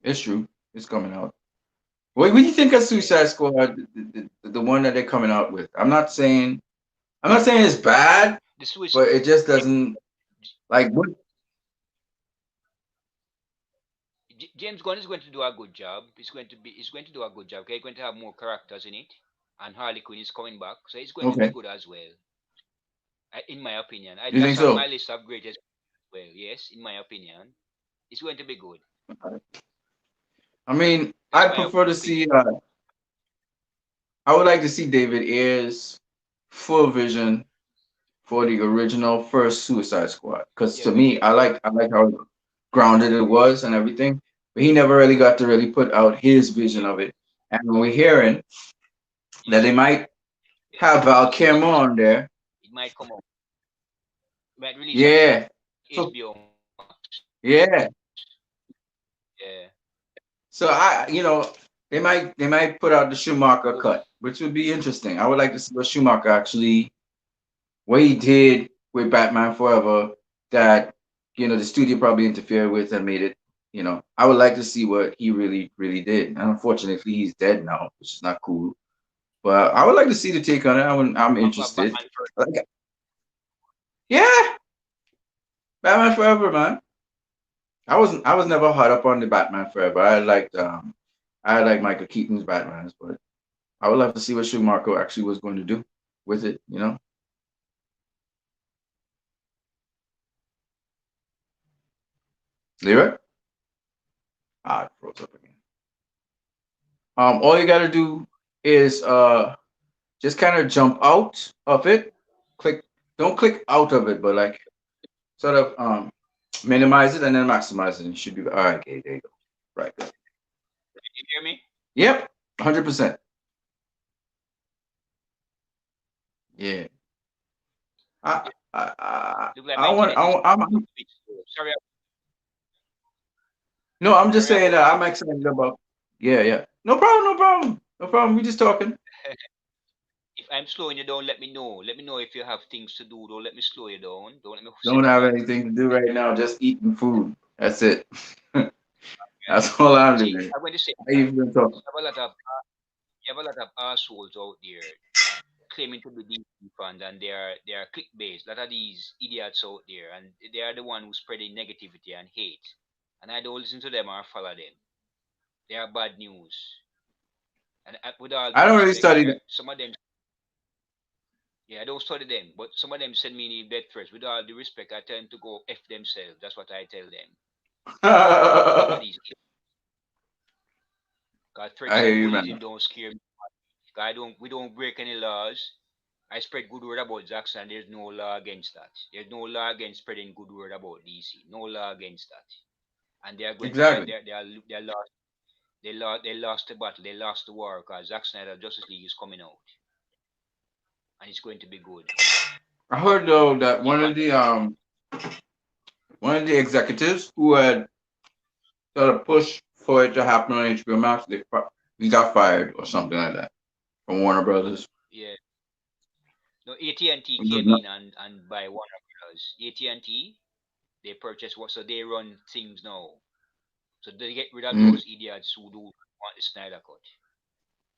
it's true. It's coming out. What do you think of Yeah, Suicide Squad, the one that they're coming out with? I'm not saying it's bad, the Suicide but it just doesn't like what. James Gunn is going to do a good job. He's going to do a good job. 'Cause he's going to have more characters in it, and Harley Quinn is coming back, so it's going to be Okay, good as well. In my opinion, you think that's on so? my list of greatest. Well, yes, in my opinion, it's going to be good. I mean, That's I my prefer to opinion. see. I would like to see David Ayer's full vision for the original first Suicide Squad, because Yeah, to me, I like how grounded it was and everything, but he never really got to really put out his vision yeah, of it. And we're hearing that they yeah. might have Val The Kilmer Suicide on there. it might come out. It might release on Yeah. So HBO Max. yeah. Yeah, So they might put out the hope Schumacher cut, which would be interesting. I would like to see what Schumacher actually what he did with Batman Forever that the studio probably interfered with and made it. I would like to see what he really really did. And unfortunately, he's dead now, which is not cool. But I would like to see the take on it. I'm interested. Batman first. Like, yeah, Batman Forever, man. I was never hot up on the Batman Forever. I like Michael Keaton's Batmans, but I would love to see what Schumacher actually was going to do with it. Leroy? Ah, it froze up again. All you gotta do is just kind of jump out of it. Click don't click out of it, but like sort of minimize it and then maximize it. And you should be all right, okay, there you go. Right there. You hear me? Yep, 100%. Yeah. I Yeah, I I, look like I my want internet is I'm a bit slow. Sorry, no, I'm just sorry saying about that that. I'm excited about. Yeah, yeah. No problem, no problem. No problem. We just talking. If I'm slowing you down, let me know. Let me know if you have things to do. Don't let me slow you down. Don't let me set Don't you have back. anything to do right now, just eating food. That's it. That's all I'm See, doing. I'm going to say I even talk. you have a lot of you have a lot of assholes out there claiming to be DC fans, and they are clickbait. A lot of these idiots out there, and they are the one who's spreading negativity and hate. And I don't listen to them or follow them. They are bad news. And with all I due don't really respect, study that. some of them, yeah, I don't study them, but some of them send me death threats. With all due respect, I tell them to go f themselves. That's what I tell them. Some of I these, cause threats hear and you, man. bullying don't scare me. We don't break any laws. I spread good word about Jackson. There's no law against that. There's no law against spreading good word about DC. No law against that. And they are going to Exactly. they lost they lost the battle. They lost the war because Zack Snyder Justice League is coming out and it's going to be good. I heard though that Keep on. one of the executives who had sort of pushed for it to happen on HBO Max, he got fired or something like that from Warner Brothers. Yeah. No, AT&T It was came not- in and buy Warner Brothers. AT&T they purchased what so they run things now. So they get rid of mm, those idiots who do want the Snyder cut.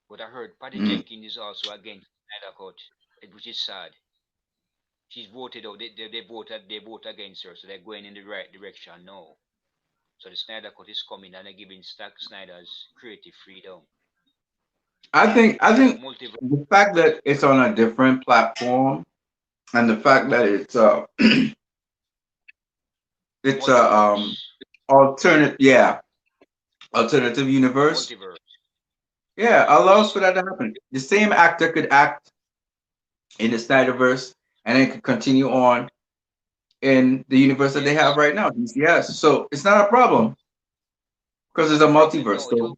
But I heard Patty mm. Jenkins is also against the Snyder cut, which is sad. She's voted out. They vote against her, so they're going in the right direction now. So the Snyder cut is coming, and they're giving Snyder's creative freedom. I think Multiverse, the fact that it's on a different platform and the fact that it's a multiverse, alternate alternative universe. multiverse. Yeah, allows Yes, for that to happen. The same actor could act in the Snyderverse and then could continue on in the universe that they have yes. right now, DCS. So it's not a problem because it's a multiverse. No, it will So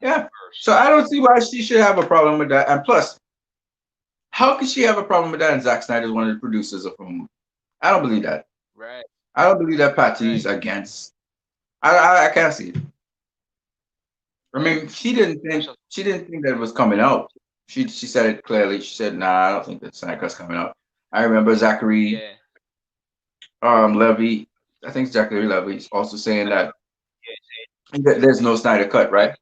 yeah. So multiverse. I don't see why she should have a problem with that. And plus, how could she have a problem with that? And Zack Snyder is one of the producers of a movie. I don't believe that. Right, I don't believe that Patty's right. against. I can't see it. I Well, mean, she didn't think that it was coming out. She said it clearly. She said, "Nah, I don't think that Snyder's coming out." I remember Zachary yeah, Levy. I think Zachary Levy's also saying Zach, that yeah, there's no Snyder cut, Zach, right?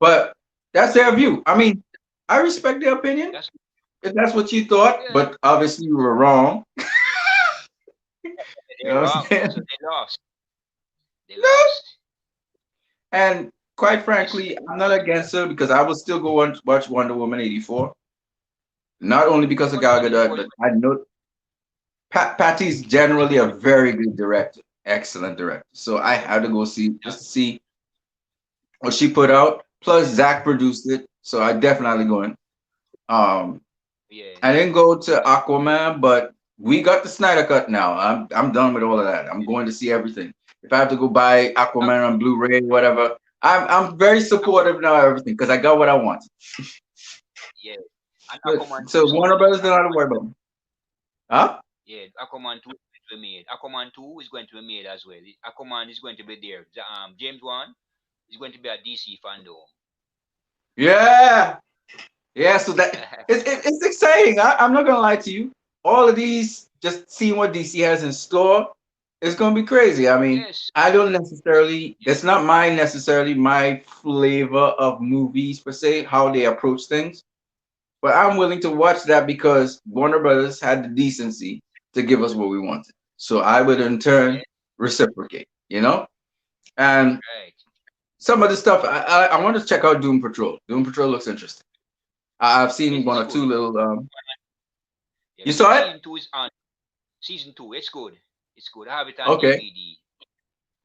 But that's yeah. their view. I mean, I respect their opinion That's if that's what you thought, yeah. but obviously you were wrong. You They're know what I'm wrong. So saying? they lost. They No. lost. And quite This frankly, I'm not against her because I will still go and watch Wonder Woman 84. Not only because of Wonder Gal Woman Gadot, 84 is but I know Patty's generally a very good director, excellent director. So I yeah, had to go see yeah, just to see what she put out. Plus Zach produced it, so I definitely going. Um, yeah. I didn't go to Aquaman, but we got the Snyder cut now. I'm done with all of that. I'm going to see everything. If I have to go buy Aqu- Aquaman on Blu-ray, whatever, I'm very supportive Aquaman, now of everything because I got what I want. yeah. And But Aquaman 2 so is Warner coming out. Brothers don't have to worry about me. Huh? Yeah, Aquaman 2 is going to be made. Aquaman 2 is going to be made as well. Aquaman is going to be there. James 1 is going to be at DC Fandom. Yeah. Yeah, so that it's exciting. I'm not gonna lie to you. All of these, just seeing what DC has in store, it's gonna be crazy. I mean, Yes, I don't necessarily. It's not my necessarily my flavor of movies per se, how they approach things. But I'm willing to watch that because Warner Brothers had the decency to give us what we wanted. So I would in turn yeah, reciprocate. And right. some of the stuff I want to check out Doom Patrol. Doom Patrol looks interesting. I've seen one It's or two good. little. Yeah, You saw it? season 2 is on. Season 2, it's good. It's good. I have it on Okay. DVD.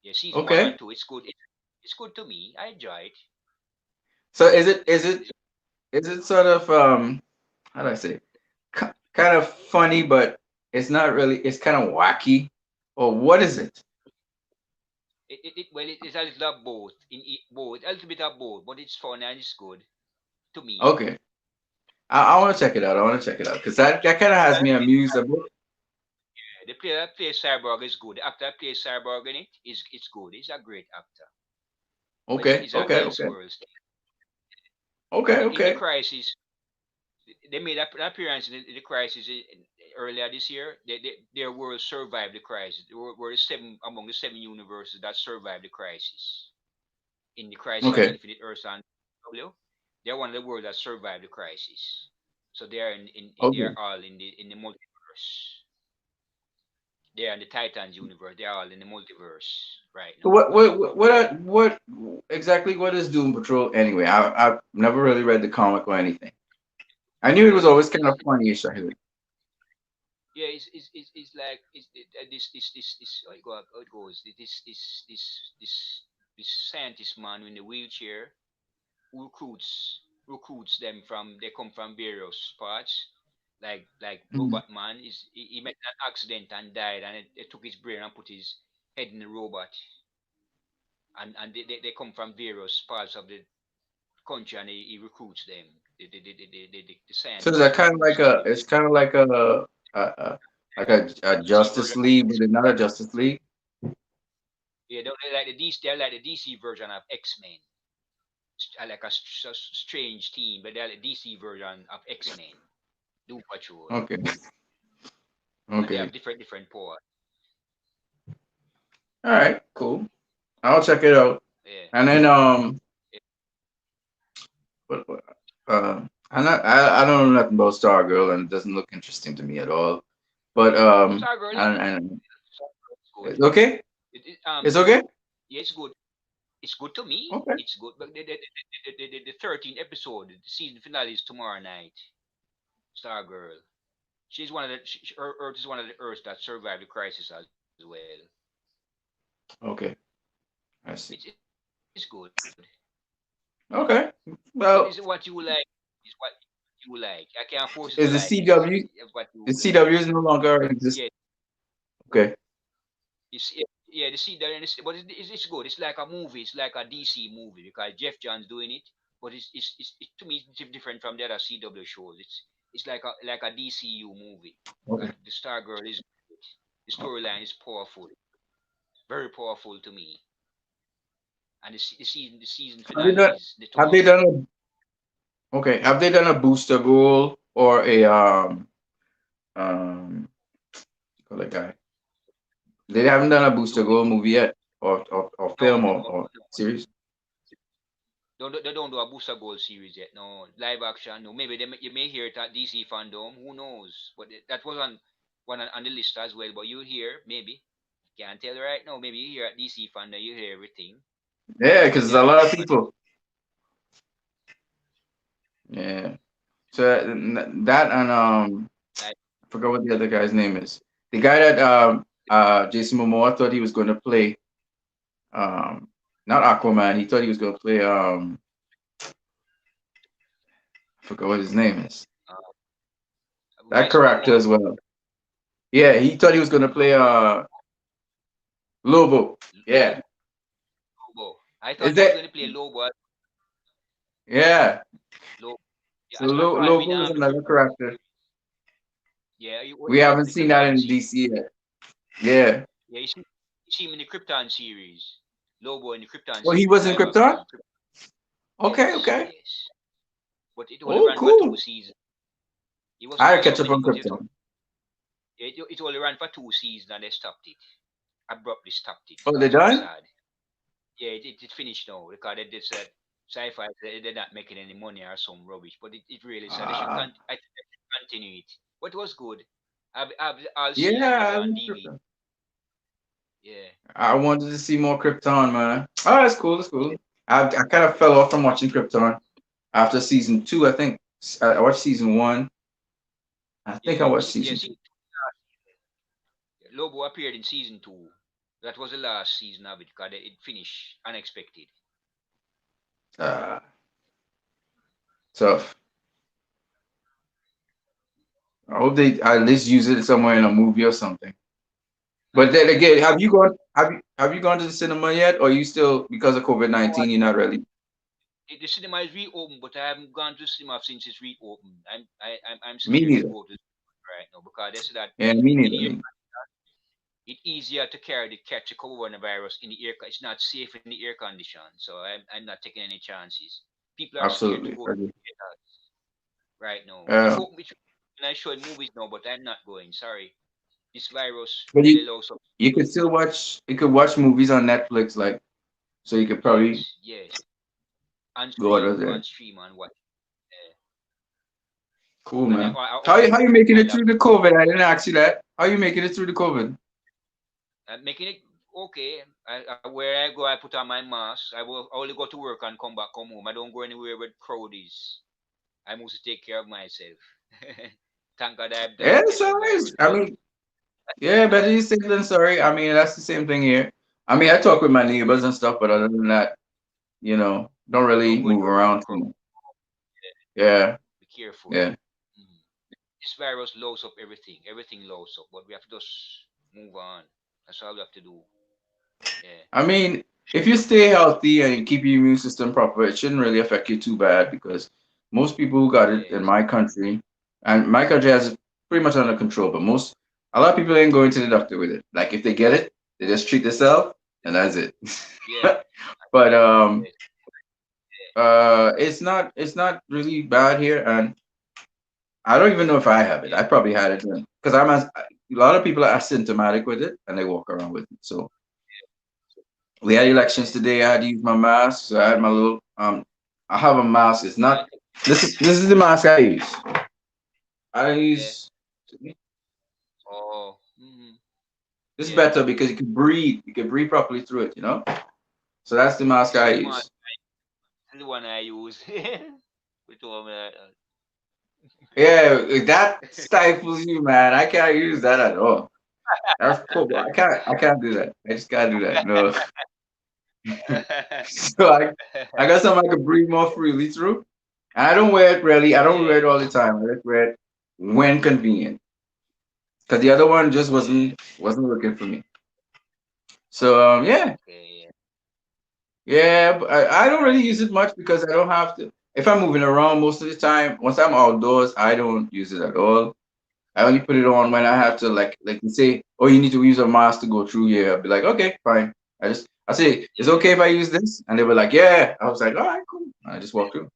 Yeah, season 1 Okay. and 2, it's good. It's good to me. I enjoy it. So is it is It's, it is it sort of how do I say kind of funny, but it's not really. It's kind of wacky, or what is it? well, it is a little of both. Both, a little bit of both, but it's fun and it's good to me. Okay. I want to check it out. I want to check it out because that kind of has me amused a bit. The player that plays Cyborg is good. The actor that plays Cyborg in it is it's good. He's a great actor. But Okay. it's a Okay. Okay. Elseworlds. Okay. In the Okay. Crisis, they made an appearance in the Crisis earlier this year. Their world survived the crisis. They were the seven among the seven universes that survived the crisis. in the Crisis on Okay. Infinite Earths and W. They're one of the worlds that survived the crisis. So they are they Okay. are all in the multiverse. They are in the Titans universe. They are all in the multiverse right So now. what exactly what is Doom Patrol anyway? I've never really read the comic or anything. I knew it Yeah, was always kind of funny-ish. I heard. yeah. It's like this. How it goes. This scientist man in the wheelchair who recruits them from they come from various parts. Like Mhm. Robot Man he met an accident and died, and it took his brain and put his head in the robot, and they come from various parts of the country, and he recruits them. The So is scientist that kind of like recruits them. a it's kind of like a like a DC Justice version. League, but another Justice League. Yeah, they're like the DC. They're like the DC version of X Men. Like a strange team, but they're the DC version of X Men. Doom Patrol, Okay. and they Okay. have different powers. All right. Cool. I'll check it out. Yeah. And then Yeah. what I don't know nothing about Stargirl, and it doesn't look interesting to me at all. But Stargirl is and good. it's okay. It, It's okay. yeah, it's good. It's good to me. Okay. It's good. But the 13th episode, the season finale is tomorrow night. Stargirl. She's one of the Earth is one of the Earths that survived the crisis as well. Okay. I see. It's good. But is Okay. it what you will Well, like? Is what you will like. I can't force you to like it. is the It's CW what you will the like. CW is no longer Yeah, exist? Okay. you see, yeah, the see that, but it's good. It's like a movie. It's like a DC movie because Jeff Johns doing it. But to me it's different from the other CW shows. It's like a DCU movie. Okay. The Stargirl is great. The storyline is powerful, very powerful to me. And the season Have they finale done? is the Have tomorrow. they done a? Okay. Have they done a booster goal or a um? Call that guy. They haven't done a booster No, goal movie yet, or no, film no, or no. series. They don't do a Booster Gold series yet. No live action. No, maybe you may hear it at DC Fandom. Who knows? But that was on one on the list as well. But you hear maybe can't tell right now. Maybe you hear at DC Fandom. You hear everything. Yeah, But because they're a not lot of sure. people. Yeah. So that and Like I forgot what the other guy's name is. The guy that Jason Momoa thought he was going to play um not Aquaman. He thought he was going to play I forgot what his name is. uh, That Jason character Momoa, as well. Yeah, he thought he was going to play Lobo. Yeah. Lobo. I thought Is he was that going to play Lobo. yeah. Lobo. Yeah, So as far as we Lobo know, is another character. yeah, We he was haven't in the seen that Krypton in series. DC yet. Yeah. Yeah, you see him in the Krypton series. Lobo in the Krypton Well, he series, was in live Krypton? action. Okay, Yes, okay. yes. But it only Oh, ran for two cool. seasons. He was I supposed to catch come up in, on but Krypton. it only ran for two seasons and they stopped it. Abruptly stopped it Oh, they because it was done? sad. Yeah, it finished now because they said sci-fi they're not making any money or some rubbish. But it really sad. Ah, I think they should continue it. But it was good. I've all seasons of yeah, it I on like DVD. Krypton. Yeah. I wanted to see more Krypton, man. Oh, that's cool. That's cool. I kind of fell off from watching Krypton after season two. I think I watched season one. I think I watched season two. Season Lobo appeared in season two. That was the last season of it because it finished unexpected. Uh, tough. I hope they at least use it somewhere in a movie or something. But then I again, hope have you gone to the cinema yet, or you still because of COVID no, 19 you're not really? the cinema is reopened, but I haven't gone to the cinema since it's reopened. I'm Me scared to neither. go to the cinema right now because they said that Yeah, me in neither. the air it's easier to catch a coronavirus in the air. It's not safe in the air condition, so I'm not taking any chances. People are scared to Absolutely. go to Agree. theaters right now. Uh, It's and I showing movies now, but I'm not going. Sorry, this virus but really low. So you could still watch you could watch movies on Netflix like so you could probably Yes, yes. On go stream, out there. on stream, and what? Uh, Cool, and man. I How you upload making my it through the laptop. COVID? I didn't ask you that. How you making it through the COVID? Making it okay. Where I go, I put on my mask. I only go to work and come back, come home. I don't go anywhere where crowd is. I must take care of myself. Thank God Yeah, I sorry. survived. I mean, yeah, better you safe than sorry. I mean, that's the same thing here. I mean, I talk with my neighbors and stuff, but other than that, don't really Don't go move anywhere with around too crowd. much. Yeah, Be careful. yeah. Mhm. This virus loads up everything. Everything loads up, but we have to just move on. That's all we have to do. Yeah. I mean, if you stay healthy and you keep your immune system proper, it shouldn't really affect you too bad because most people who got it in Yes. my country, and my country has it pretty much under control, but a lot of people ain't going to the doctor with it. Like if they get it, they just treat themselves and that's it. Yeah. But Yes. it's not really bad here, and I don't even know if I have it. Yeah. I probably had it because a lot of people are asymptomatic with it and they walk around with it. So we had elections Yeah. today. I had to use my mask. So I had my little I have a mask. It's Yeah. not this is the mask I use. I Yeah. use Oh. Mm-hmm. this is Yeah. better because you can breathe. You can breathe properly through it, you know? So that's the mask This is I the mask. use. This is the one I use. We told me that. Yeah, if that stifles you, man. I can't use that at all. That's cool. I can't do that. I just can't do that. No. So I got something I can breathe more freely through. I don't wear it really. I don't wear Yeah. it all the time. I just wear it when convenient. Because the other one just Yeah. wasn't working for me. So yeah, Okay. Yeah. yeah. But I don't really use it much because I don't have to. If I'm moving around most of the time, once I'm outdoors, I don't use it at all. I only put it on when I have to like you say, oh, you need to use a mask to go through here. I'll be like, okay, fine. I say, it's okay if I use this, and they were like, yeah. I was like, all right, cool. I just walk through.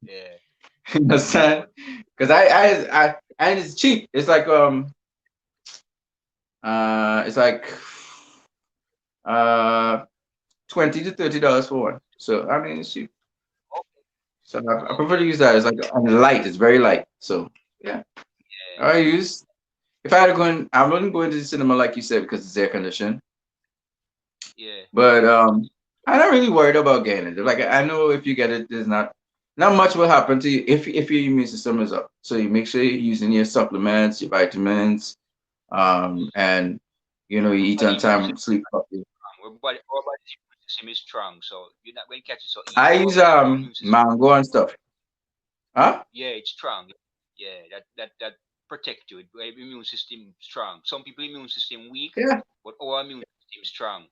Yeah. You understand? But Because I and it's cheap. It's like uh $20 to $30 for one. So I mean it's cheap. okay. So I prefer to Okay. use that. It's like on light. It's very light. So yeah, Yeah. I use. If I had to go in, I wouldn't go into the cinema like you said because it's air conditioned. Yeah. But I'm not really worried about getting it. Like I know if you get it, there's not much will happen to you if your immune system is up. So you make sure you're using your supplements, your vitamins, and you eat Body on immune time, system sleep properly. strong. Our body's immune system is strong, so you're not going to catch it so I easy. use Our immune system, mango and stuff. Huh? yeah, it's strong. Yeah, that protect you. Our immune system strong. Some people immune system weak, Yeah. but our immune system strong,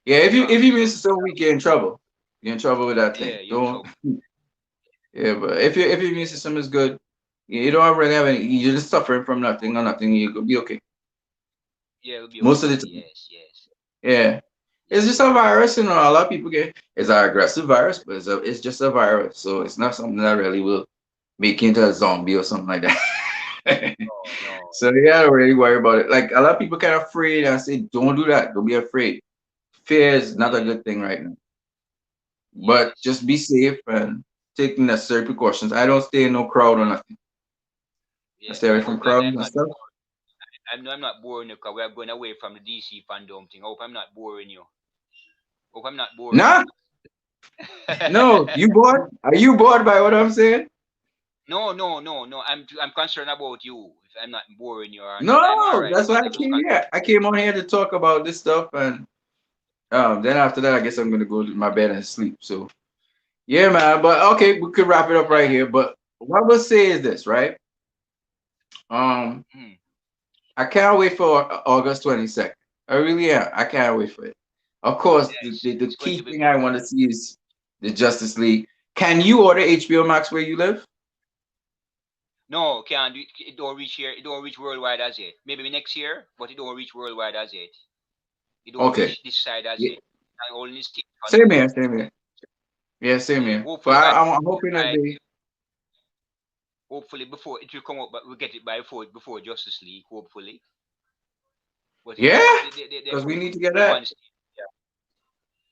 Yeah. If you So miss it so weak, you're in trouble. You're in trouble with that thing. yeah, you're in Don't. trouble. Yeah, but if your immune Yeah, system is good, you don't really have any. You're just suffering from nothing or nothing. You could be okay yeah, it'll be most of okay. the time. Yes, yes, Yeah. It's just yeah, a virus, a lot of people get it's an aggressive virus, but it's just a virus. So it's not something that really will make you into a zombie or something like that. no, no, So you gotta really worry about it. Like a lot of people kind of afraid and say, don't do that. Don't be afraid. Fear is not a yeah, good thing right now. But yes, just be safe and take the necessary precautions. I don't stay in no crowd or nothing. I yeah. stay I away from hope that crowds I'm and not. stuff. I'm not boring you because we are going away from the DC fandom thing. I hope I'm not boring you. Hope I'm not boring Nah, you. no, you bored? Are you bored by what I'm saying? No, no, no, no. I'm concerned about you. If I'm not boring you or not, I'm all No, right. that's why But I I'm just came here. I came on here to talk about this stuff, and then after that, I guess I'm gonna go to my bed and sleep. So yeah, man. But okay, we could wrap it up right here. But what I will say is this, right? Um, mm, I can't wait for August 22nd. I really am. I can't wait for it. Of course, the, yes, the, the it's going key to be thing good. I want to see is the Justice League. Can you order HBO Max where you live? No, can't do it. It don't reach here. It don't reach worldwide as yet. Maybe next year, but it don't reach worldwide as yet. It don't Okay. reach this side as Yeah. yet. And only still Same fandom. here. Same here. Yeah, same Yeah, here. But I'm hoping that by they. hopefully before it will come up, but we get it by before Justice League. Hopefully, but Yeah, they because we need to get move that. on.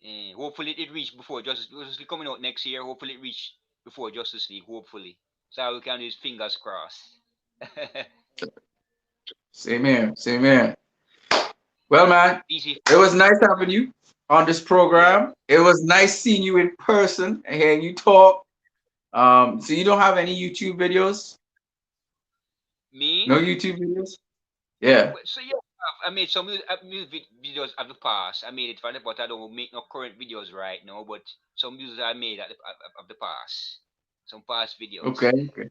Hopefully it reach before Justice League coming out next year. Hopefully it reach before Justice League. Hopefully, so we can use fingers crossed. Same here. Same here. Well, man, DC, it was nice having you on this yeah, program. It was nice seeing you in person and hearing you talk. So you don't have any YouTube videos? me. No YouTube videos? Yeah. So yeah, I made some videos of the past. I made it for the, but I don't make no current videos right now. But some videos I made of the past, some past videos. Okay. Okay.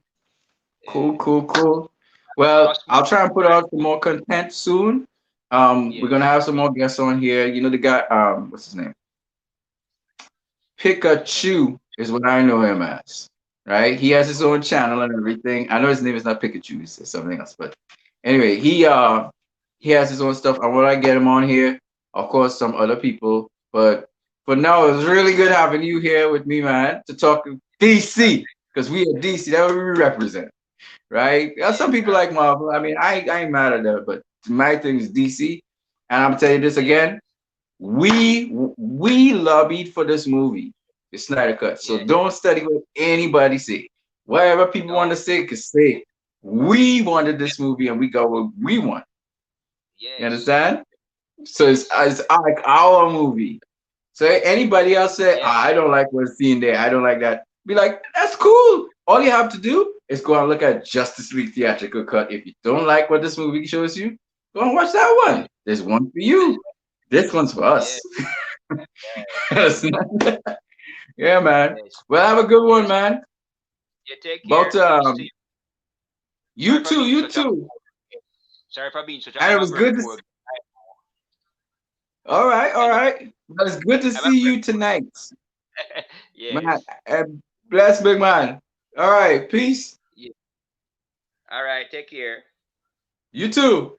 Cool. Uh, Cool. Cool. Well, trust me, I'll try and put out some more content soon. We're gonna yes, have some more guests on here. You know the guy. What's his name? Pikachu is what I know him as, right? He has his oh, own channel and everything. I know his name is not Pikachu, it's something else, but anyway, he has his own stuff. I want to get him on here, of course, some other people, but for now, it was really good having you here with me, man, to talk DC because we are DC. That's what we represent, right? Some yes, people like Marvel. I mean, I ain't mad at that, but my thing is DC, and I'm gonna tell you this yes, again. We lobbied for this movie, the Snyder Cut. So yes. don't study what anybody say. Whatever people want No, to say, can say. We wanted this movie and we got what we want. You yes, understand? So yes, it's like our movie. So anybody else say, yes, I don't like what's seen there. I don't like that. Be like, that's cool. All you have to do is go and look at Justice League theatrical cut. If you don't like what this movie shows you, go and watch that yes, one. There's one for you. This one's for yes, us. Yeah, man. yes, Well, have a good one, yes. man. Yeah, take About care. Peace to you. you Sorry for too, being you such a too. sorry for being such a And it I'm a was very good to. poor. All right, all I'm a right. Well, it's good to I'm a see very you tonight, man. yes. And bless, big man. All right, peace. Yeah. All right. Take care. You too.